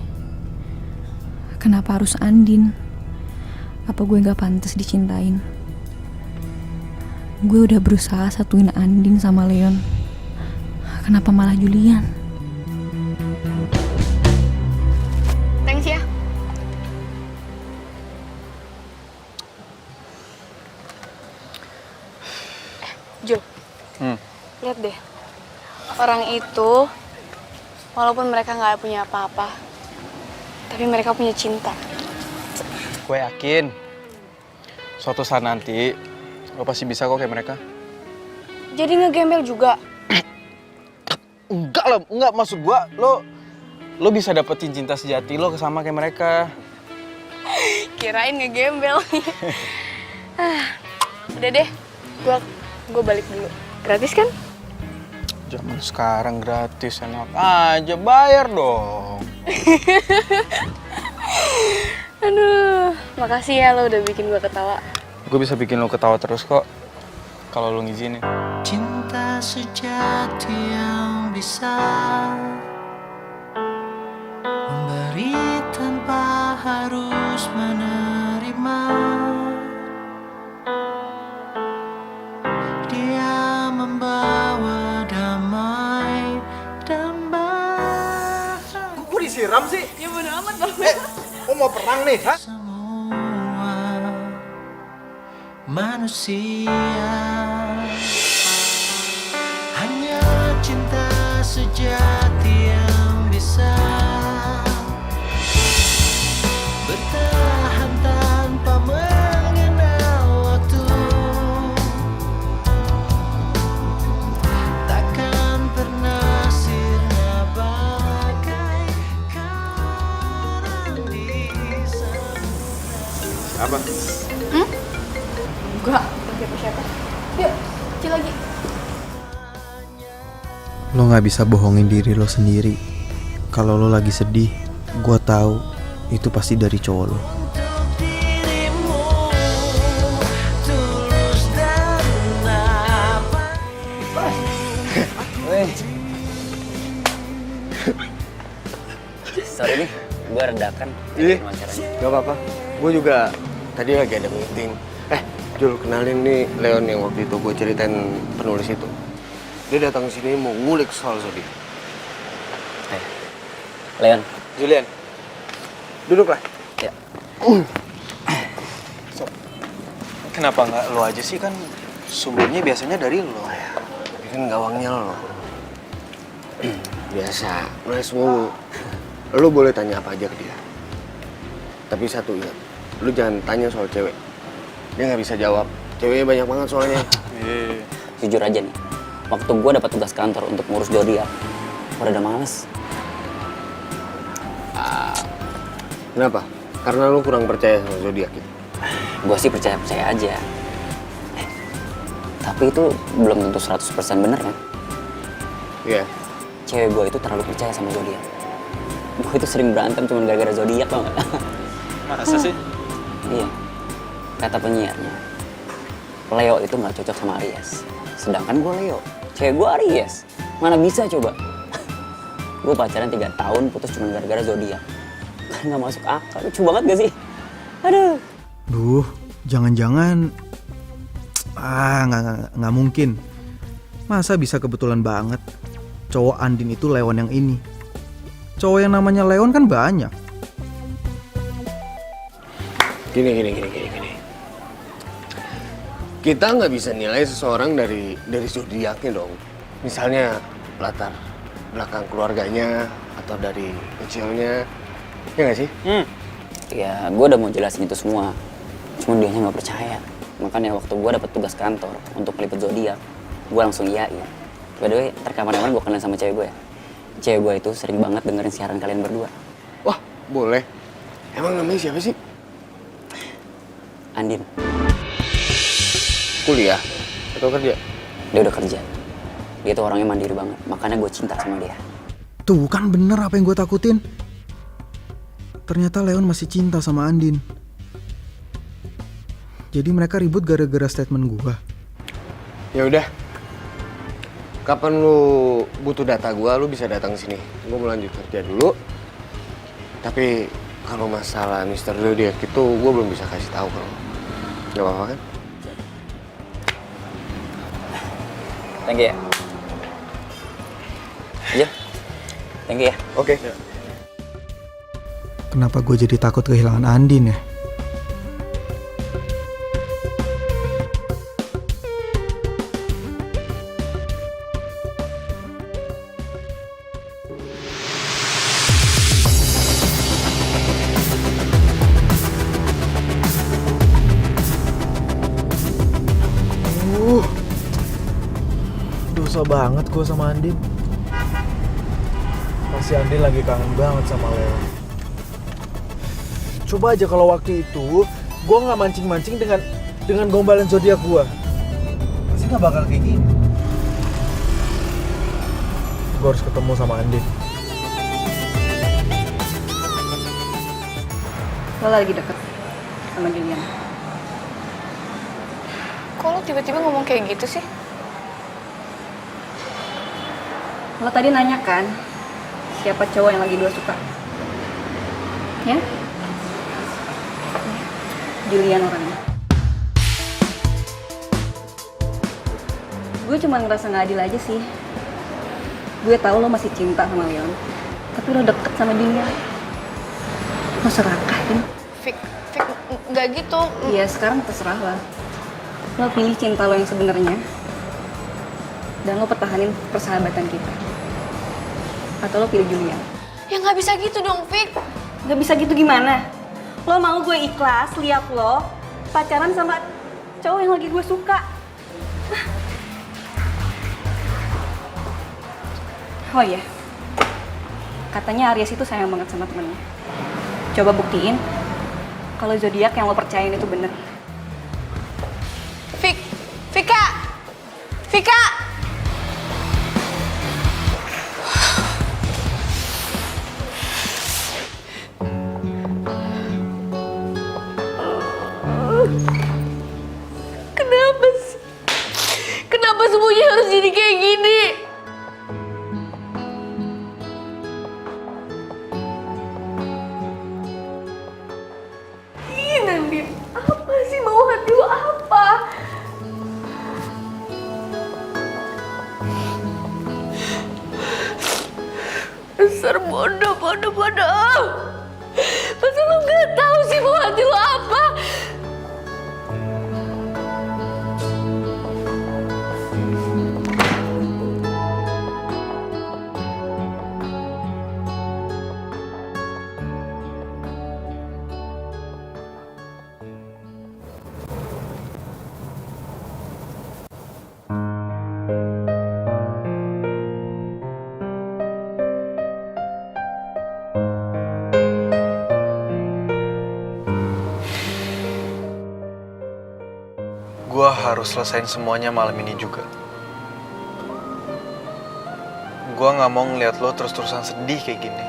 [SPEAKER 13] kenapa harus Andin? Apa gue nggak pantas dicintain? Gue udah berusaha satuin Andin sama Leon. Kenapa malah Julian?
[SPEAKER 2] Thanks ya. Jul, lihat deh. Orang itu, walaupun mereka nggak punya apa-apa, tapi mereka punya cinta.
[SPEAKER 12] Gue yakin, suatu saat nanti lo pasti bisa kok kayak mereka.
[SPEAKER 2] Jadi ngegembel juga.
[SPEAKER 12] Enggak maksud gua lo bisa dapetin cinta sejati lo sama kayak mereka.
[SPEAKER 2] Kirain ngegembel. Udah deh, gua balik dulu. Gratis kan?
[SPEAKER 12] Zaman sekarang gratis, enak aja, bayar dong.
[SPEAKER 2] Aduh, makasih ya lo udah bikin gua ketawa.
[SPEAKER 12] Gue bisa bikin lo ketawa terus kok, kalau lo ngizinin.
[SPEAKER 9] Cinta sejati yang bisa memberi tanpa harus menerima. Dia membawa damai dan bahagia.
[SPEAKER 5] Kok disiram sih?
[SPEAKER 2] Ya bodo amat bang.
[SPEAKER 5] Kok mau perang nih, hah?
[SPEAKER 9] Manusia hanya cinta sejati yang bisa bertahan tanpa mengenal waktu, takkan pernah sirna bagaikan di samudra.
[SPEAKER 5] Apa?
[SPEAKER 2] Enggak, siapa-siapa. Yuk, kecil lagi.
[SPEAKER 7] Lo nggak bisa bohongin diri lo sendiri. Kalau lo lagi sedih, gue tahu itu pasti dari cowok lo.
[SPEAKER 3] Sorry nih, gue redakan.
[SPEAKER 6] Ih, gak apa-apa. Gue juga tadi lagi ada meeting. Jul, kenalin nih Leon yang waktu itu gue ceritain penulis itu. Dia datang ke sini mau ngulik soal zodiak.
[SPEAKER 3] Leon.
[SPEAKER 6] Julian, duduklah.
[SPEAKER 3] Ya.
[SPEAKER 12] Kenapa nggak lo aja sih, kan sumbernya biasanya dari lo.
[SPEAKER 6] Tapi kan gawangnya lo. Biasa, nulis mulu. Lo boleh tanya apa aja ke dia. Tapi satu ingat, lo jangan tanya soal cewek. Dia nggak bisa jawab. Ceweknya banyak banget soalnya.
[SPEAKER 3] Jujur aja nih, waktu gue dapat tugas kantor untuk ngurus zodiak, udah males.
[SPEAKER 6] Kenapa? Karena lo kurang percaya sama zodiak itu.
[SPEAKER 3] Gue sih percaya-percaya aja. Tapi itu belum tentu 100% bener kan?
[SPEAKER 6] Iya.
[SPEAKER 3] Cewek gue itu terlalu percaya sama zodiak. Gue itu sering berantem cuma gara-gara zodiak, tau gak?
[SPEAKER 12] Masa sih?
[SPEAKER 3] Iya. Kata penyiarnya, Leo itu nggak cocok sama Aries. Sedangkan gue Leo, cewek gue Aries. Mana bisa coba? Gue pacaran 3 tahun putus cuma gara-gara zodiak. Kan nggak masuk akal, lucu banget gak sih? Aduh.
[SPEAKER 7] Duh, jangan-jangan nggak mungkin. Masa bisa kebetulan banget cowok Andin itu Leon yang ini. Cowok yang namanya Leon kan banyak.
[SPEAKER 6] Gini. Kita nggak bisa nilai seseorang dari zodiaknya dong. Misalnya latar belakang keluarganya, atau dari kecilnya, ya nggak sih?
[SPEAKER 3] Ya, gue udah mau jelasin itu semua. Cuma dia nggak percaya. Makanya waktu gue dapet tugas kantor untuk meliput zodiak, gue langsung iyain. By the way, ntar kapan-kapan gue kenalin sama cewek gue ya. Cewek gue itu sering banget dengerin siaran kalian berdua.
[SPEAKER 6] Wah, boleh. Emang namanya siapa sih?
[SPEAKER 3] Andin,
[SPEAKER 6] Kuliah atau kerja?
[SPEAKER 3] dia udah kerja. Dia tuh orangnya mandiri banget, makanya gue cinta sama dia.
[SPEAKER 7] Tuh kan bener apa yang gue takutin. Ternyata Leon masih cinta sama Andin. Jadi mereka ribut gara-gara statement gue.
[SPEAKER 6] Ya udah. Kapan lu butuh data gua, lu bisa datang ke sini. Gua mau lanjut kerja dulu. Tapi kalau masalah Mr. Zodiac itu gua belum bisa kasih tahu kalau. Gak apa-apa kan?
[SPEAKER 3] Thank you ya. Iya. Thank you ya.
[SPEAKER 6] Oke.
[SPEAKER 7] Kenapa gue jadi takut kehilangan Andin ya?
[SPEAKER 12] Dosa banget gue sama Andin. Pasti Andin lagi kangen banget sama Leo. Coba aja kalau waktu itu gue nggak mancing-mancing dengan gombalan zodiak gue, pasti nggak bakal kayak gini. Gue harus ketemu sama Andin.
[SPEAKER 4] Lo lagi deket sama Julian.
[SPEAKER 2] Kok lo tiba-tiba ngomong kayak gitu sih?
[SPEAKER 4] Lo tadi nanya kan, siapa cowok yang lagi gue suka? Ya? Julian orangnya. Gue cuma ngerasa gak adil aja sih. Gue tahu lo masih cinta sama Leon, tapi lo deket sama dia. Lo serakahin.
[SPEAKER 2] Fik, nggak gitu.
[SPEAKER 4] Iya, sekarang terserah lo. Lo pilih cinta lo yang sebenarnya, dan lo pertahanin persahabatan kita. Atau lo pilih Julian.
[SPEAKER 2] Ya nggak bisa gitu dong, Fik.
[SPEAKER 4] Gak bisa gitu gimana? Lo mau gue ikhlas lihat lo pacaran sama cowok yang lagi gue suka? Oh iya, katanya Aries itu sayang banget sama temennya. Coba buktiin kalau zodiak yang lo percayain itu bener.
[SPEAKER 2] Vika! Vika! Kenapa sih? Kenapa semuanya harus jadi kayak gini? Ih, Nandin, apa sih mau hati lo apa? Dasar bodoh. Masa lo gak tahu sih mau hati lo apa?
[SPEAKER 12] Gue harus selesain semuanya malam ini juga. Gue nggak mau ngeliat lo terus-terusan sedih kayak gini.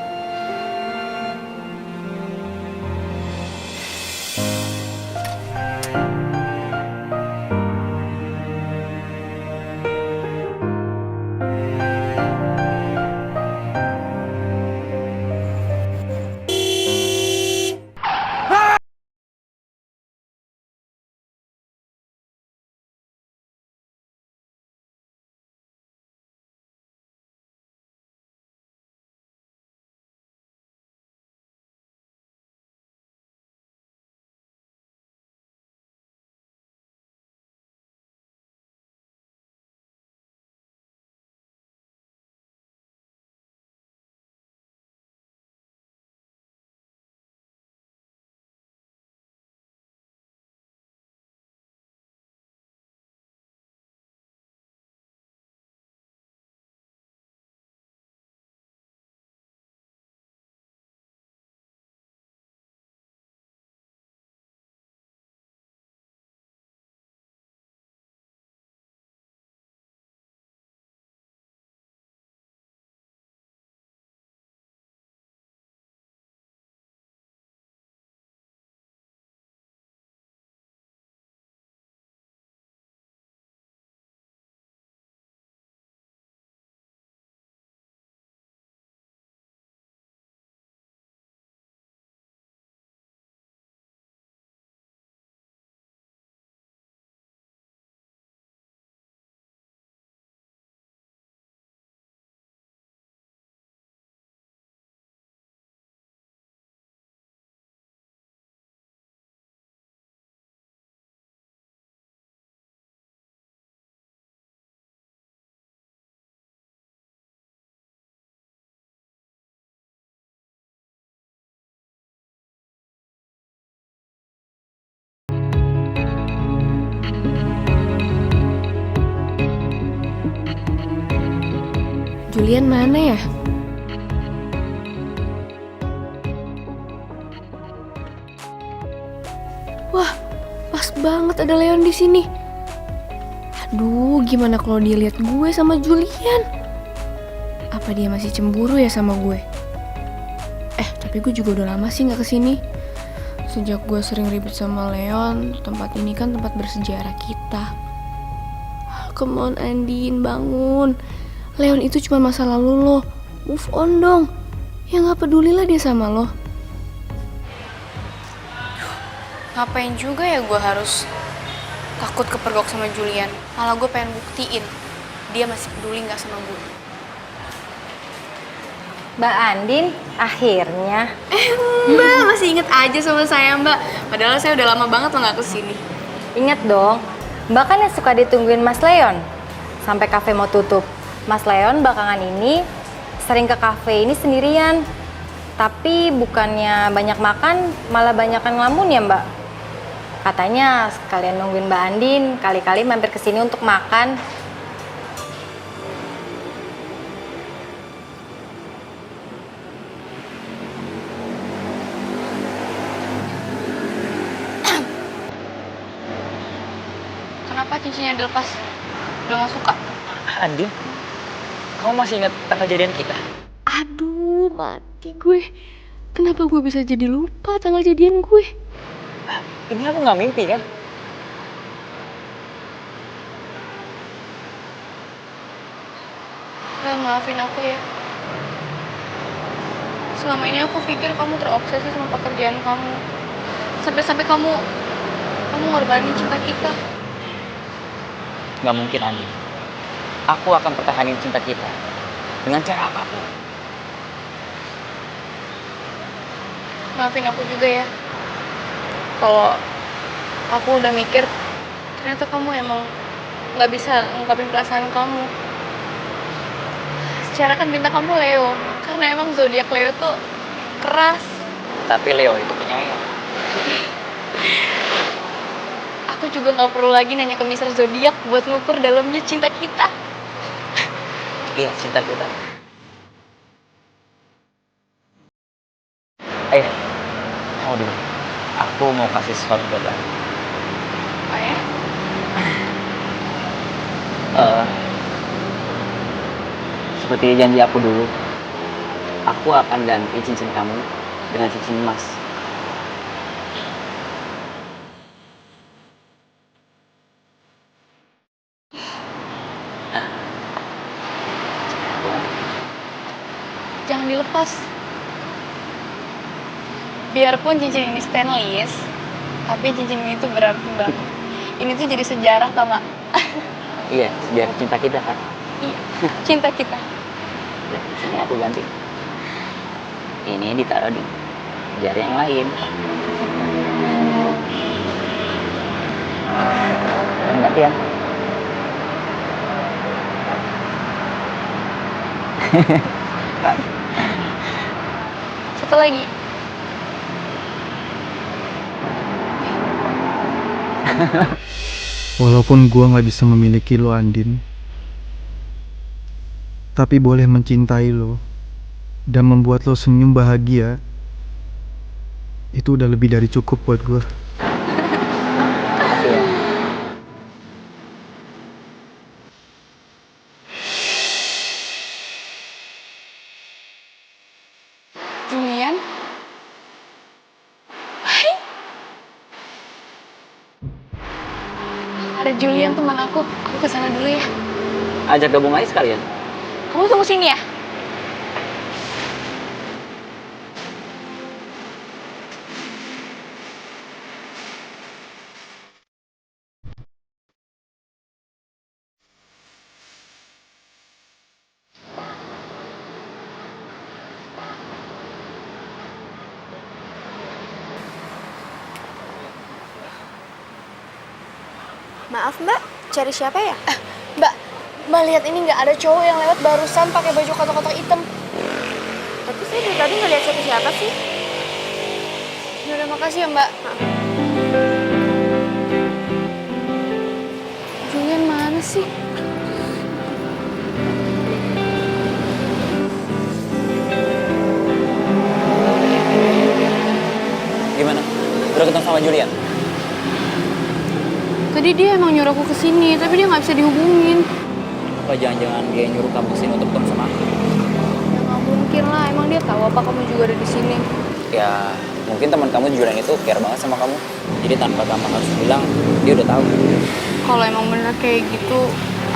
[SPEAKER 2] Julian mana ya? Wah, pas banget ada Leon di sini. Aduh, gimana kalau dia lihat gue sama Julian? Apa dia masih cemburu ya sama gue? Tapi gue juga udah lama sih nggak kesini. Sejak gue sering ribet sama Leon, tempat ini kan tempat bersejarah kita. Come on Andin, bangun. Leon itu cuma masa lalu lo. Move on dong. Ya nggak pedulilah dia sama lo. Ngapain juga ya gue harus takut kepergok sama Julian? Malah gue pengen buktiin dia masih peduli nggak sama gue.
[SPEAKER 4] Mbak Andin, akhirnya.
[SPEAKER 2] Mbak masih inget aja sama saya Mbak. Padahal saya udah lama banget lo nggak kesini.
[SPEAKER 4] Ingat dong, Mbak kan yang suka ditungguin Mas Leon sampai kafe mau tutup. Mas Leon belakangan ini sering ke kafe ini sendirian. Tapi bukannya banyak makan, malah banyakan ngelamun ya Mbak. Katanya sekalian nungguin Mbak Andin, kali-kali mampir ke sini untuk makan.
[SPEAKER 2] Kenapa cincinnya dilepas? Udah gak suka?
[SPEAKER 3] Andin, kamu masih ingat tanggal jadian kita?
[SPEAKER 2] Aduh, mati gue. Kenapa gue bisa jadi lupa tanggal jadian gue?
[SPEAKER 3] Ini aku nggak mimpi kan?
[SPEAKER 2] Maafin aku ya. Selama ini aku pikir kamu terobsesi sama pekerjaan kamu. Sampai-sampai kamu ngorbanin cinta kita.
[SPEAKER 3] Nggak mungkin, Andin. Aku akan pertahanin cinta kita dengan cara apapun.
[SPEAKER 2] Maafin aku juga ya. Kalau aku udah mikir, ternyata kamu emang nggak bisa ngungkapin perasaan kamu. Secara kan bintang kamu Leo, karena emang zodiak Leo tuh keras.
[SPEAKER 3] Tapi Leo itu penyayang.
[SPEAKER 2] Aku juga nggak perlu lagi nanya ke Mister Zodiak buat ngukur dalamnya cinta kita.
[SPEAKER 3] Iya, cinta kita. Ayo, mau dulu. Aku mau kasih sesuatu buat kamu.
[SPEAKER 2] Apa ya?
[SPEAKER 3] Seperti janji aku dulu, aku akan ganti cincin kamu dengan cincin emas.
[SPEAKER 2] Jangan dilepas. Biarpun cincin ini stainless, tapi cincin ini tuh berarti banget. Ini tuh jadi sejarah tau gak?
[SPEAKER 3] Iya, sejarah cinta kita kan.
[SPEAKER 2] Iya, cinta kita.
[SPEAKER 3] Sini aku ganti. Ini ditaruh di jari yang lain. Gantian.
[SPEAKER 2] Satu lagi.
[SPEAKER 7] Walaupun gua nggak bisa memiliki lo, Andin, tapi boleh mencintai lo dan membuat lo senyum bahagia, itu udah lebih dari cukup buat gua.
[SPEAKER 2] Julian? Hai. Ada Julian teman aku kesana dulu ya.
[SPEAKER 3] Ajak gabung aja sekalian.
[SPEAKER 2] Kamu tunggu sini ya.
[SPEAKER 11] Maaf mbak, cari siapa ya?
[SPEAKER 2] Mbak lihat ini nggak ada cowok yang lewat barusan pakai baju kotak-kotak hitam.
[SPEAKER 11] Tapi saya dari tadi nggak lihat siapa-siapa sih.
[SPEAKER 2] Yaudah makasih ya mbak. Julian mana sih?
[SPEAKER 3] Udah ketemu sama Julian?
[SPEAKER 2] Tadi dia emang nyuruh aku kesini, tapi dia nggak bisa dihubungin.
[SPEAKER 3] Apa jangan-jangan dia nyuruh kamu kesini untuk ketemu sama aku?
[SPEAKER 2] Ya nggak mungkin lah, emang dia tahu apa kamu juga ada di sini.
[SPEAKER 3] Ya, mungkin teman kamu Julian itu care banget sama kamu. Jadi tanpa kamu harus bilang, dia udah tahu.
[SPEAKER 2] Kalau emang bener kayak gitu,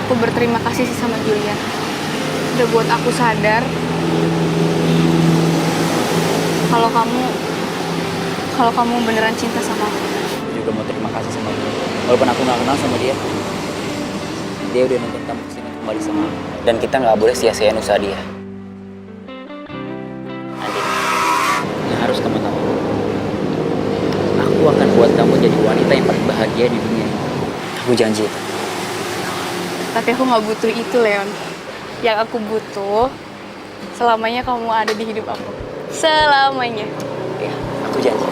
[SPEAKER 2] aku berterima kasih sih sama Julian. Udah buat aku sadar kalau kamu beneran cinta sama aku.
[SPEAKER 3] Aku juga mau terima kasih sama dia. Walaupun aku nggak kenal sama dia, dia udah nonton kamu kesini untuk kembali sama aku. Dan kita nggak boleh sia-siain usaha dia. Andin, yang harus kamu tahu, aku akan buat kamu jadi wanita yang paling bahagia di dunia ini. Aku janji.
[SPEAKER 2] Tapi aku nggak butuh itu, Leon. Yang aku butuh, selamanya kamu ada di hidup aku. Selamanya.
[SPEAKER 3] Ya, aku janji.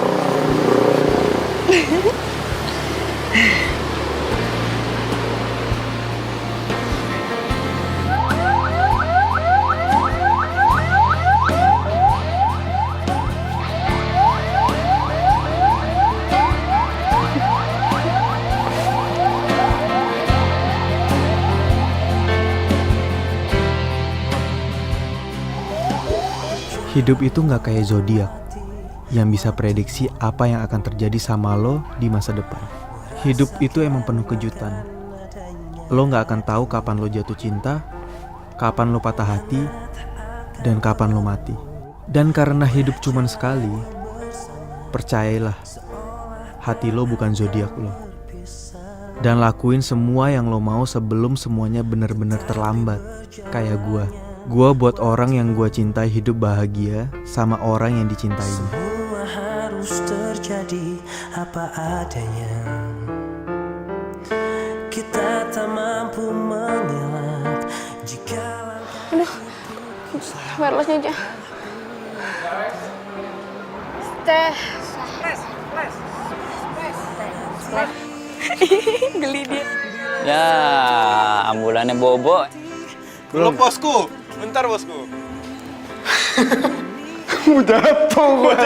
[SPEAKER 7] Hidup itu nggak kayak zodiak yang bisa prediksi apa yang akan terjadi sama lo di masa depan. Hidup itu emang penuh kejutan. Lo nggak akan tahu kapan lo jatuh cinta, kapan lo patah hati, dan kapan lo mati. Dan karena hidup cuman sekali, percayalah, hati lo bukan zodiak lo. Dan lakuin semua yang lo mau sebelum semuanya benar-benar terlambat. Kayak gue buat orang yang gue cintai hidup bahagia sama orang yang dicintainya.
[SPEAKER 9] Semua harus terjadi apa adanya. Kita tak mampu mengelak jika
[SPEAKER 2] Aduh, wirelessnya aja. Teh. Geli dia.
[SPEAKER 3] Ya, ambulannya bobo.
[SPEAKER 12] Belum bosku. Bentar bosku.
[SPEAKER 6] Udah jatuh gue.